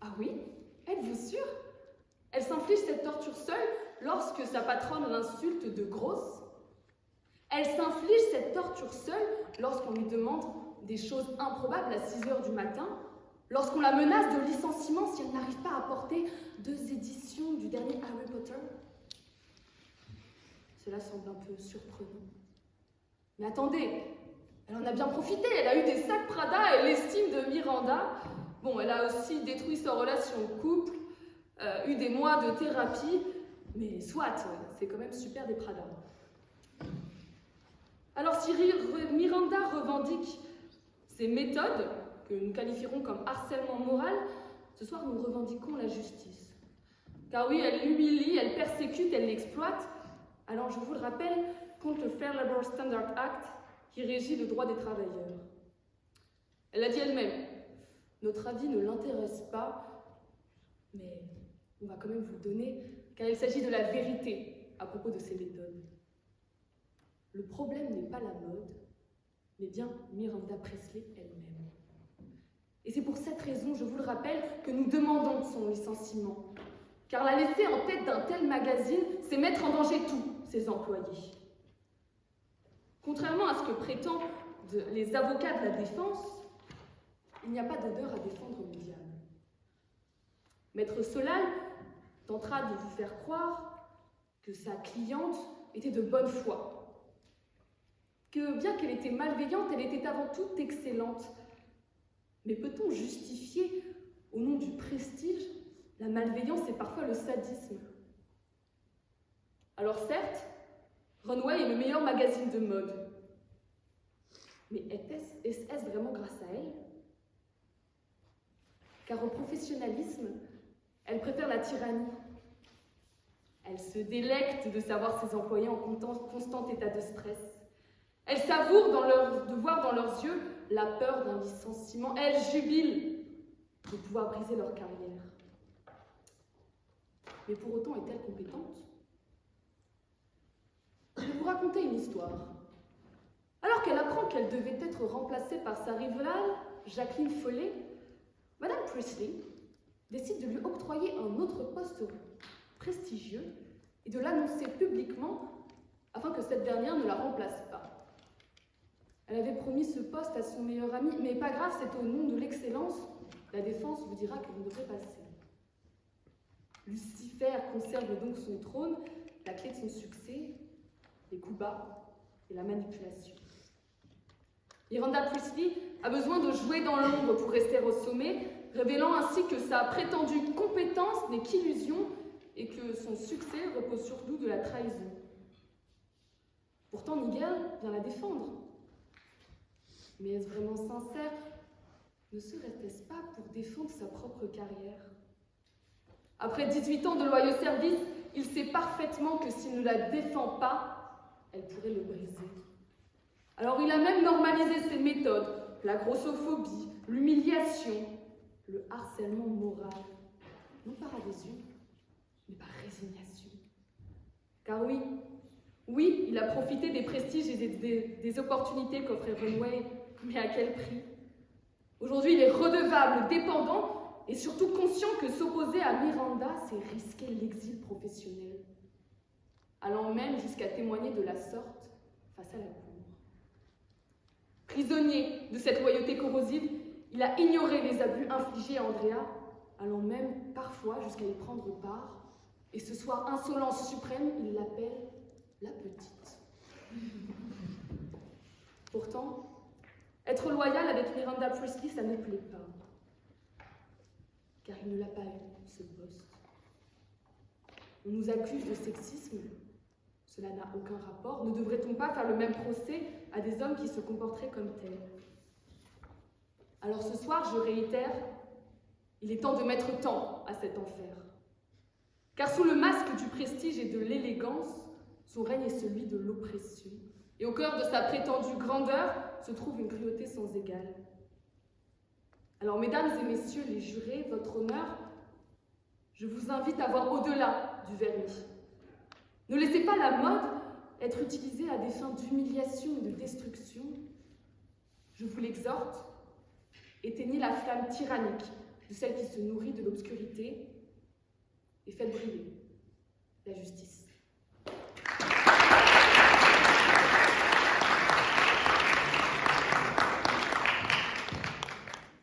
Speaker 7: ah oui, êtes-vous sûre? Elle s'inflige cette torture seule lorsque sa patronne l'insulte de grosse. Elle s'inflige cette torture seule lorsqu'on lui demande des choses improbables à 6 h du matin, lorsqu'on la menace de licenciement si elle n'arrive pas à porter 2 éditions du dernier Harry Potter. Cela semble un peu surprenant. Mais attendez, elle en a bien profité, elle a eu des sacs Prada et l'estime de Miranda. Bon, elle a aussi détruit sa relation de couple, eu des mois de thérapie, mais soit, c'est quand même super des Prada. Alors si Miranda revendique ces méthodes, que nous qualifierons comme harcèlement moral, ce soir nous revendiquons la justice. Car oui, elle l'humilie, elle persécute, elle l'exploite. Alors je vous le rappelle, contre le Fair Labor Standard Act qui régit le droit des travailleurs. Elle l'a dit elle-même, notre avis ne l'intéresse pas, mais on va quand même vous le donner, car il s'agit de la vérité à propos de ces méthodes. Le problème n'est pas la mode, mais bien Miranda Priestly elle-même. Et c'est pour cette raison, je vous le rappelle, que nous demandons son licenciement. Car la laisser en tête d'un tel magazine, c'est mettre en danger tous ses employés. Contrairement à ce que prétendent les avocats de la défense, il n'y a pas d'honneur à défendre le diable. Maître Solal tentera de vous faire croire que sa cliente était de bonne foi, que bien qu'elle était malveillante, elle était avant tout excellente. Mais peut-on justifier, au nom du prestige, la malveillance et parfois le sadisme? Alors certes, Runway est le meilleur magazine de mode. Mais est-ce vraiment grâce à elle? Car au professionnalisme, elle préfère la tyrannie. Elle se délecte de savoir ses employés en constant état de stress. Elle savoure de voir dans leurs yeux la peur d'un licenciement. Elle jubile de pouvoir briser leur carrière. Mais pour autant, est-elle compétente? Je vais vous raconter une histoire. Alors qu'elle apprend qu'elle devait être remplacée par sa rivale, Jacqueline Follet, Madame Priestly décide de lui octroyer un autre poste prestigieux et de l'annoncer publiquement afin que cette dernière ne la remplace pas. Elle avait promis ce poste à son meilleur ami, mais pas grave, c'est au nom de l'excellence. La défense vous dira que vous devrez passer. Lucifer conserve donc son trône, la clé de son succès, les coups bas et la manipulation. Miranda Priestly a besoin de jouer dans l'ombre pour rester au sommet, révélant ainsi que sa prétendue compétence n'est qu'illusion et que son succès repose surtout de la trahison. Pourtant, Miguel vient la défendre. Mais est-ce vraiment sincère? Ne serait-ce pas pour défendre sa propre carrière? Après 18 ans de loyaux services, il sait parfaitement que s'il ne la défend pas, elle pourrait le briser. Alors il a même normalisé ses méthodes, la grossophobie, l'humiliation, le harcèlement moral, non par adhésion, mais par résignation. Car oui, il a profité des prestiges et des opportunités qu'offrait Runway, mais à quel prix? Aujourd'hui, il est redevable, dépendant et surtout conscient que s'opposer à Miranda, c'est risquer l'exil professionnel, allant même jusqu'à témoigner de la sorte face à la cour. Prisonnier de cette loyauté corrosive, il a ignoré les abus infligés à Andrea allant même parfois jusqu'à y prendre part, et ce soir, insolence suprême, il l'appelle la petite. Pourtant, être loyal avec Miranda Priestley, ça ne plaît pas. Car il ne l'a pas eu, ce poste. On nous accuse de sexisme. Cela n'a aucun rapport. Ne devrait-on pas faire le même procès à des hommes qui se comporteraient comme tels? Alors ce soir, je réitère, il est temps de mettre temps à cet enfer. Car sous le masque du prestige et de l'élégance, son règne est celui de l'oppression. Et au cœur de sa prétendue grandeur se trouve une cruauté sans égale. Alors, mesdames et messieurs les jurés, votre honneur, je vous invite à voir au-delà du vernis. Ne laissez pas la mode être utilisée à des fins d'humiliation et de destruction. Je vous l'exhorte, éteignez la flamme tyrannique de celle qui se nourrit de l'obscurité et faites briller la justice.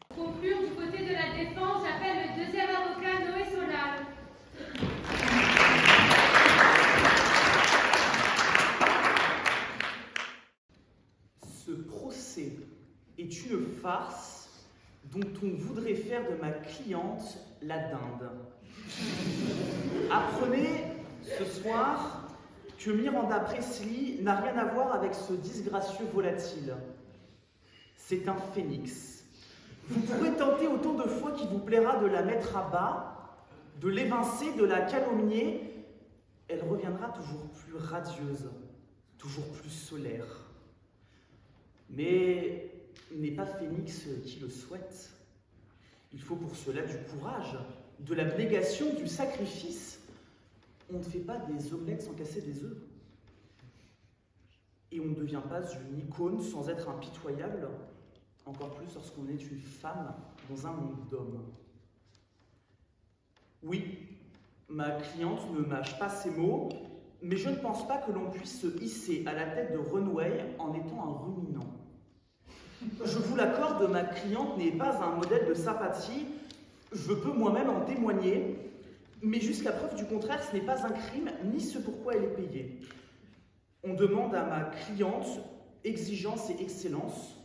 Speaker 3: Pour conclure, du côté de la défense, j'appelle le deuxième avocat, Noé Solal.
Speaker 6: Ce procès est une farce dont on voudrait faire de ma cliente la dinde. Apprenez ce soir que Miranda Priestley n'a rien à voir avec ce disgracieux volatile. C'est un phénix. Vous pourrez tenter autant de fois qu'il vous plaira de la mettre à bas, de l'évincer, de la calomnier. Elle reviendra toujours plus radieuse, toujours plus solaire. Mais n'est pas Phénix qui le souhaite. Il faut pour cela du courage, de l'abnégation, du sacrifice. On ne fait pas des omelettes sans casser des œufs. Et on ne devient pas une icône sans être impitoyable, encore plus lorsqu'on est une femme dans un monde d'hommes. Oui, ma cliente ne mâche pas ses mots, mais je ne pense pas que l'on puisse se hisser à la tête de Runway en étant un ruminant. Je vous l'accorde, ma cliente n'est pas un modèle de sympathie, je peux moi-même en témoigner, mais jusqu'à preuve du contraire, ce n'est pas un crime, ni ce pourquoi elle est payée. On demande à ma cliente exigence et excellence,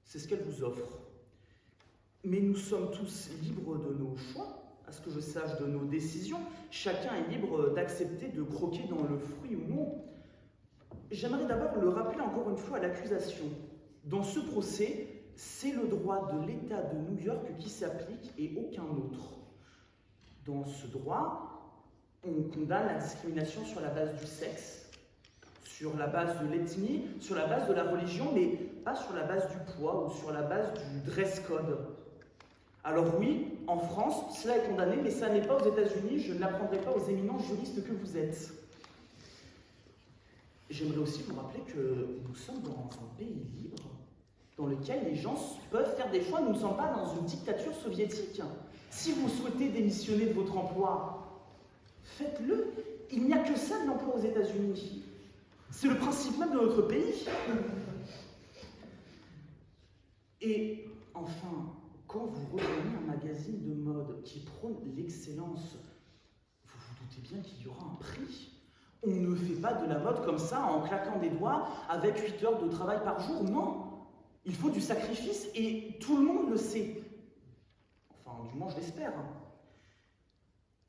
Speaker 6: c'est ce qu'elle vous offre. Mais nous sommes tous libres de nos choix, à ce que je sache de nos décisions. Chacun est libre d'accepter de croquer dans le fruit ou non. J'aimerais d'abord le rappeler encore une fois à l'accusation. Dans ce procès, c'est le droit de l'État de New York qui s'applique et aucun autre. Dans ce droit, on condamne la discrimination sur la base du sexe, sur la base de l'ethnie, sur la base de la religion, mais pas sur la base du poids ou sur la base du dress code. Alors oui, en France, cela est condamné, mais ça n'est pas aux États-Unis, je ne l'apprendrai pas aux éminents juristes que vous êtes. J'aimerais aussi vous rappeler que nous sommes dans un pays libre, dans lequel les gens peuvent faire des choix. Nous ne sommes pas dans une dictature soviétique. Si vous souhaitez démissionner de votre emploi, faites-le. Il n'y a que ça de l'emploi aux États-Unis. C'est le principe même de notre pays. Et enfin, quand vous rejoignez un magazine de mode qui prône l'excellence, vous vous doutez bien qu'il y aura un prix. On ne fait pas de la mode comme ça, en claquant des doigts, avec 8 heures de travail par jour, non. Il faut du sacrifice, et tout le monde le sait. Enfin, du moins, je l'espère.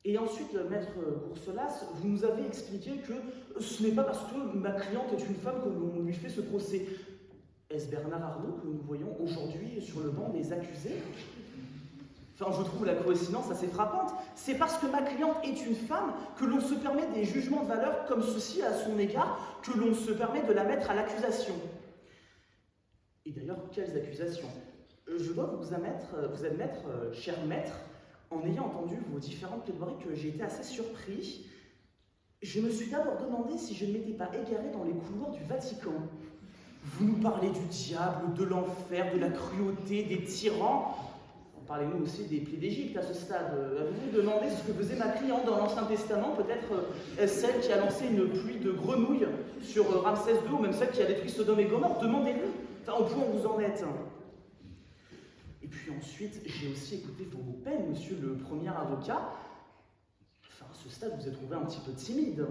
Speaker 6: Et ensuite, maître Courselas, vous nous avez expliqué que ce n'est pas parce que ma cliente est une femme que l'on lui fait ce procès. Est-ce Bernard Arnault que nous voyons aujourd'hui sur le banc des accusés? Enfin, je trouve la coïncidence assez frappante. C'est parce que ma cliente est une femme que l'on se permet des jugements de valeur comme ceci à son égard, que l'on se permet de la mettre à l'accusation. Et d'ailleurs, quelles accusations? Je dois vous admettre, cher maître, en ayant entendu vos différentes plaidoiries, que j'ai été assez surpris. Je me suis d'abord demandé si je ne m'étais pas égaré dans les couloirs du Vatican. Vous nous parlez du diable, de l'enfer, de la cruauté, des tyrans. Parlez-nous aussi des plaies d'Égypte à ce stade. Avez-vous demandé ce que faisait ma cliente dans l'Ancien Testament? Peut-être est-ce celle qui a lancé une pluie de grenouilles sur Ramsès II, ou même celle qui a détruit Sodome et Gomorrhe? Demandez-le. Enfin, au point où vous en êtes. Et puis ensuite, j'ai aussi écouté vos peines, monsieur le premier avocat. Enfin, à ce stade, vous êtes trouvé un petit peu timide.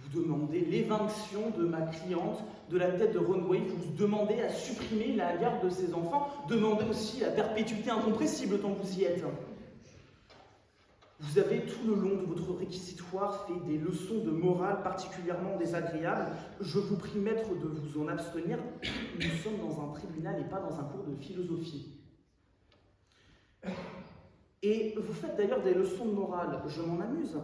Speaker 6: Vous demandez l'éviction de ma cliente de la tête de Runway, vous demandez à supprimer la garde de ses enfants, demandez aussi la perpétuité incompressible tant que vous y êtes. Vous avez tout le long de votre réquisitoire fait des leçons de morale particulièrement désagréables. Je vous prie, maître, de vous en abstenir. Nous sommes dans un tribunal et pas dans un cours de philosophie. Et vous faites d'ailleurs des leçons de morale, je m'en amuse.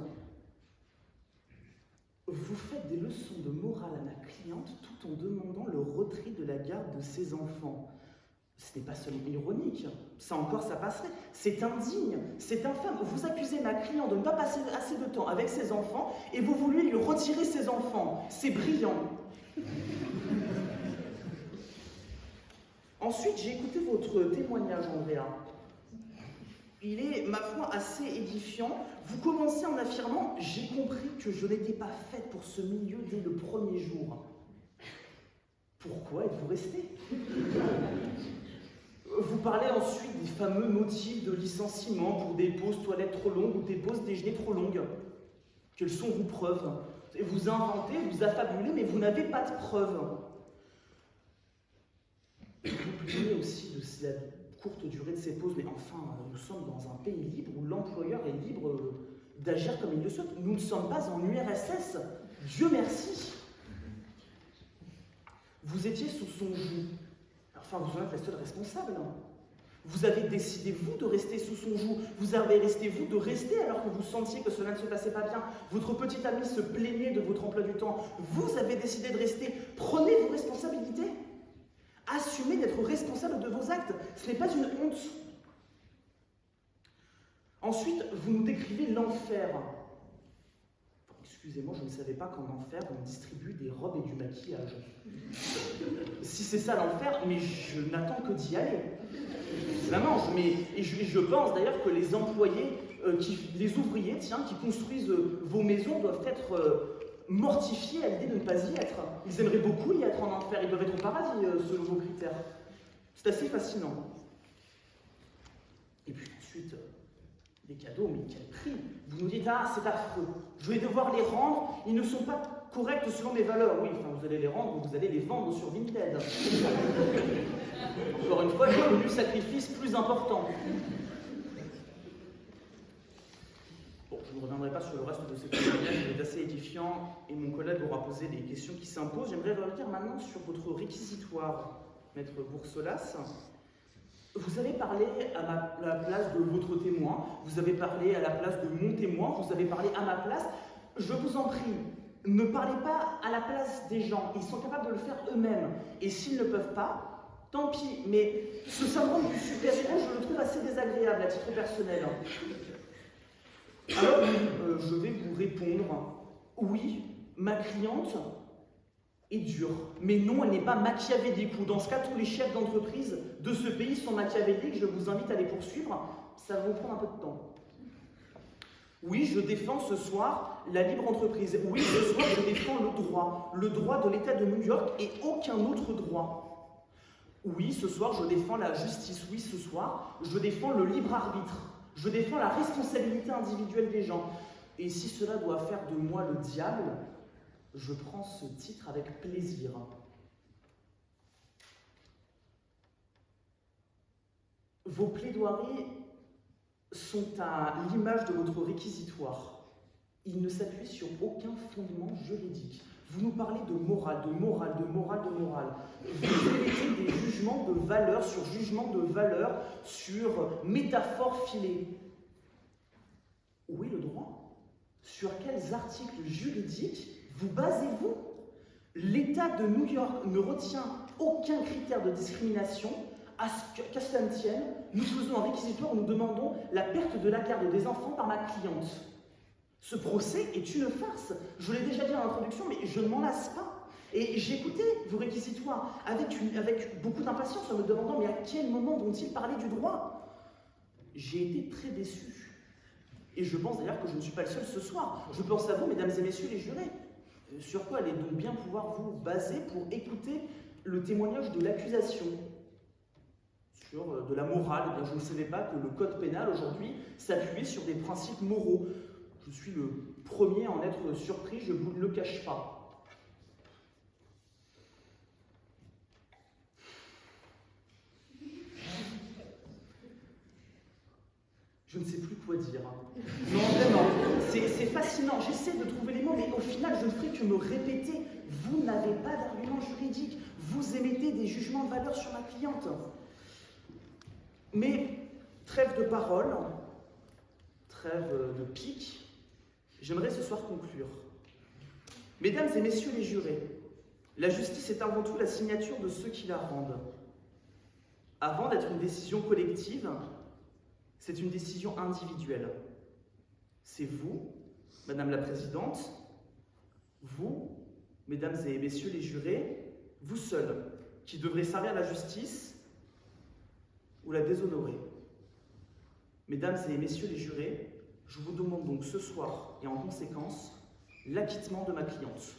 Speaker 6: Vous faites des leçons de morale à ma cliente tout en demandant le retrait de la garde de ses enfants. Ce n'est pas seulement ironique, ça encore ça passerait. C'est indigne, c'est infâme. Vous accusez ma cliente de ne pas passer assez de temps avec ses enfants et vous voulez lui retirer ses enfants. C'est brillant. Ensuite, j'ai écouté votre témoignage, Andrea. Il est, ma foi, assez édifiant. Vous commencez en affirmant « J'ai compris que je n'étais pas faite pour ce milieu dès le premier jour ». Pourquoi êtes-vous resté? Vous parlez ensuite des fameux motifs de licenciement pour des pauses toilettes trop longues ou des pauses déjeuner trop longues. Quelles sont vos preuves? Vous inventez, vous affabulez, mais vous n'avez pas de preuves. Vous plaignez aussi de la courte durée de ces pauses, mais enfin, nous sommes dans un pays libre où l'employeur est libre d'agir comme il le souhaite. Nous ne sommes pas en URSS, Dieu merci. Vous étiez sous son joug. Enfin, vous en êtes la seule responsable. Vous avez décidé, vous, de rester sous son joug. Vous avez décidé, vous, de rester alors que vous sentiez que cela ne se passait pas bien. Votre petite amie se plaignait de votre emploi du temps. Vous avez décidé de rester. Prenez vos responsabilités. Assumez d'être responsable de vos actes. Ce n'est pas une honte. Ensuite, vous nous décrivez l'enfer. Enfin, excusez-moi, je ne savais pas qu'en enfer, on distribue des robes et du maquillage. Si c'est ça l'enfer, mais je n'attends que d'y aller. Vraiment, et je pense d'ailleurs que les employés, les ouvriers, qui construisent vos maisons doivent être mortifiés à l'idée de ne pas y être. Ils aimeraient beaucoup y être en enfer, ils doivent être au paradis selon vos critères. C'est assez fascinant. Et puis ensuite, des cadeaux, mais quel prix! Vous nous dites, ah, c'est affreux, je vais devoir les rendre, ils ne sont pas corrects selon mes valeurs. Oui, enfin, vous allez les rendre, vous allez les vendre sur Vinted. Encore une fois, j'ai connu sacrifice plus important. Bon, je ne reviendrai pas sur le reste de ces témoignages, il est assez édifiant, et mon collègue aura posé les questions qui s'imposent. J'aimerais revenir maintenant sur votre réquisitoire, maître Boursolas. Vous avez parlé à la place de votre témoin, vous avez parlé à la place de mon témoin, vous avez parlé à ma place. Je vous en prie, ne parlez pas à la place des gens, ils sont capables de le faire eux-mêmes. Et s'ils ne peuvent pas, tant pis. Mais ce syndrome du super-héros, je le trouve assez désagréable à titre personnel. Alors, je vais vous répondre. Oui, ma cliente est dure. Mais non, elle n'est pas machiavélique. Ou dans ce cas, tous les chefs d'entreprise de ce pays sont machiavéliques. Je vous invite à les poursuivre. Ça va vous prendre un peu de temps. Oui, je défends ce soir la libre entreprise. Oui, ce soir, je défends le droit de l'État de New York et aucun autre droit. Oui, ce soir, je défends la justice. Oui, ce soir, je défends le libre arbitre. Je défends la responsabilité individuelle des gens. Et si cela doit faire de moi le diable, je prends ce titre avec plaisir. Vos plaidoiries sont à l'image de votre réquisitoire. Ils ne s'appuient sur aucun fondement juridique. Vous nous parlez de morale, de morale, de morale, de morale. Vous émettez des jugements de valeur sur jugements de valeur sur métaphores filées. Où est le droit? Sur quels articles juridiques vous basez-vous? L'État de New York ne retient aucun critère de discrimination. Qu'à cela ne tienne, nous faisons un réquisitoire où nous demandons la perte de la garde des enfants par ma cliente. Ce procès est une farce. Je l'ai déjà dit en introduction, mais je ne m'en lasse pas. Et j'ai écouté vos réquisitoires avec beaucoup d'impatience en me demandant mais à quel moment vont-ils parler du droit? J'ai été très déçu. Et je pense d'ailleurs que je ne suis pas le seul ce soir. Je pense à vous, mesdames et messieurs les jurés. Sur quoi allez donc bien pouvoir vous baser pour écouter le témoignage de l'accusation? sur de la morale. Eh bien, je ne savais pas que le code pénal aujourd'hui s'appuyait sur des principes moraux. Je suis le premier à en être surpris, je ne vous le cache pas. Je ne sais plus quoi dire. Non, vraiment, c'est fascinant. J'essaie de trouver les mots, mais au final, je ne ferai que me répéter. Vous n'avez pas d'argument juridique. Vous émettez des jugements de valeur sur ma cliente. Mais trêve de parole, trêve de pique, j'aimerais ce soir conclure. Mesdames et messieurs les jurés, la justice est avant tout la signature de ceux qui la rendent. Avant d'être une décision collective, c'est une décision individuelle. C'est vous, Madame la Présidente, vous, Mesdames et Messieurs les jurés, vous seuls, qui devrez servir la justice ou la déshonorer. Mesdames et Messieurs les jurés, je vous demande donc ce soir, et en conséquence, l'acquittement de ma cliente.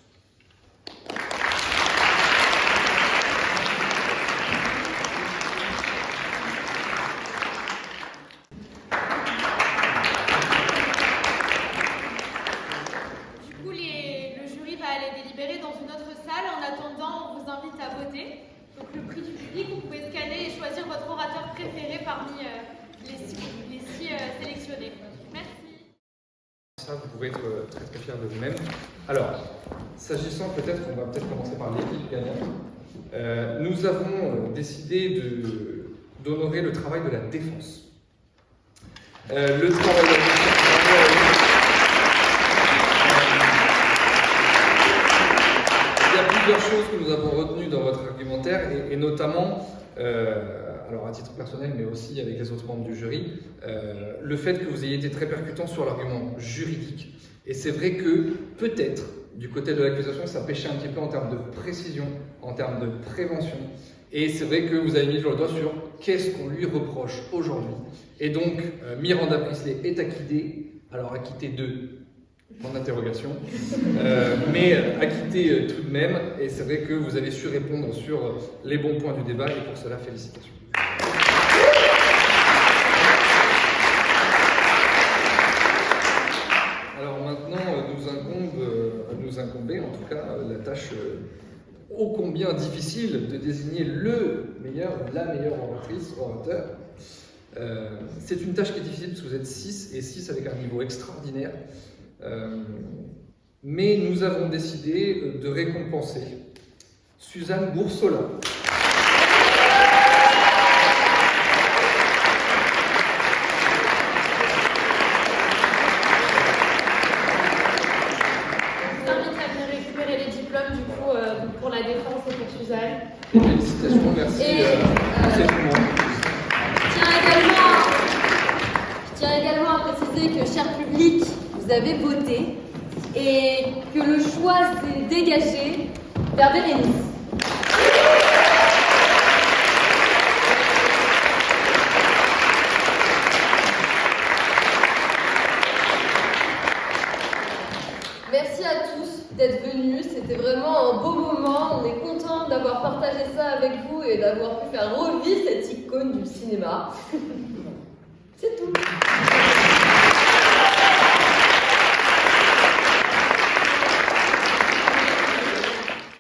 Speaker 3: En attendant, on vous invite à voter. Donc le prix du public, vous pouvez scanner et choisir votre orateur préféré parmi les six sélectionnés. Merci.
Speaker 8: Ça, vous pouvez être très très fiers de vous-même. Alors, s'agissant peut-être, on va peut-être commencer par l'équipe gagnante. Nous avons décidé d'honorer le travail de la défense. Le travail de la défense. Il y a plusieurs choses que nous avons retenues dans votre argumentaire et notamment, alors à titre personnel mais aussi avec les autres membres du jury, le fait que vous ayez été très percutant sur l'argument juridique. Et c'est vrai que peut-être du côté de l'accusation ça pêchait un petit peu en termes de précision, en termes de prévention. Et c'est vrai que vous avez mis le doigt sur qu'est-ce qu'on lui reproche aujourd'hui. Et donc Miranda Priestley est acquittée, alors acquittée de... Mon interrogation, mais acquitté tout de même, et c'est vrai que vous avez su répondre sur les bons points du débat, et pour cela, félicitations. Alors maintenant, nous incombait en tout cas la tâche ô combien difficile de désigner le meilleur ou la meilleure orateur. C'est une tâche qui est difficile parce que vous êtes 6, et 6 avec un niveau extraordinaire. Mais nous avons décidé de récompenser Suzanne Boursolin.
Speaker 3: Je vous invite à venir récupérer les diplômes du coup pour la défense et pour Suzanne.
Speaker 8: Félicitations, merci. C'est tout le monde.
Speaker 4: Je tiens également à préciser que, cher public, vous avez voté et que le choix s'est dégagé vers Bérénice. Merci à tous d'être venus, c'était vraiment un beau moment, on est content d'avoir partagé ça avec vous et d'avoir pu faire revivre cette icône du cinéma. C'est tout.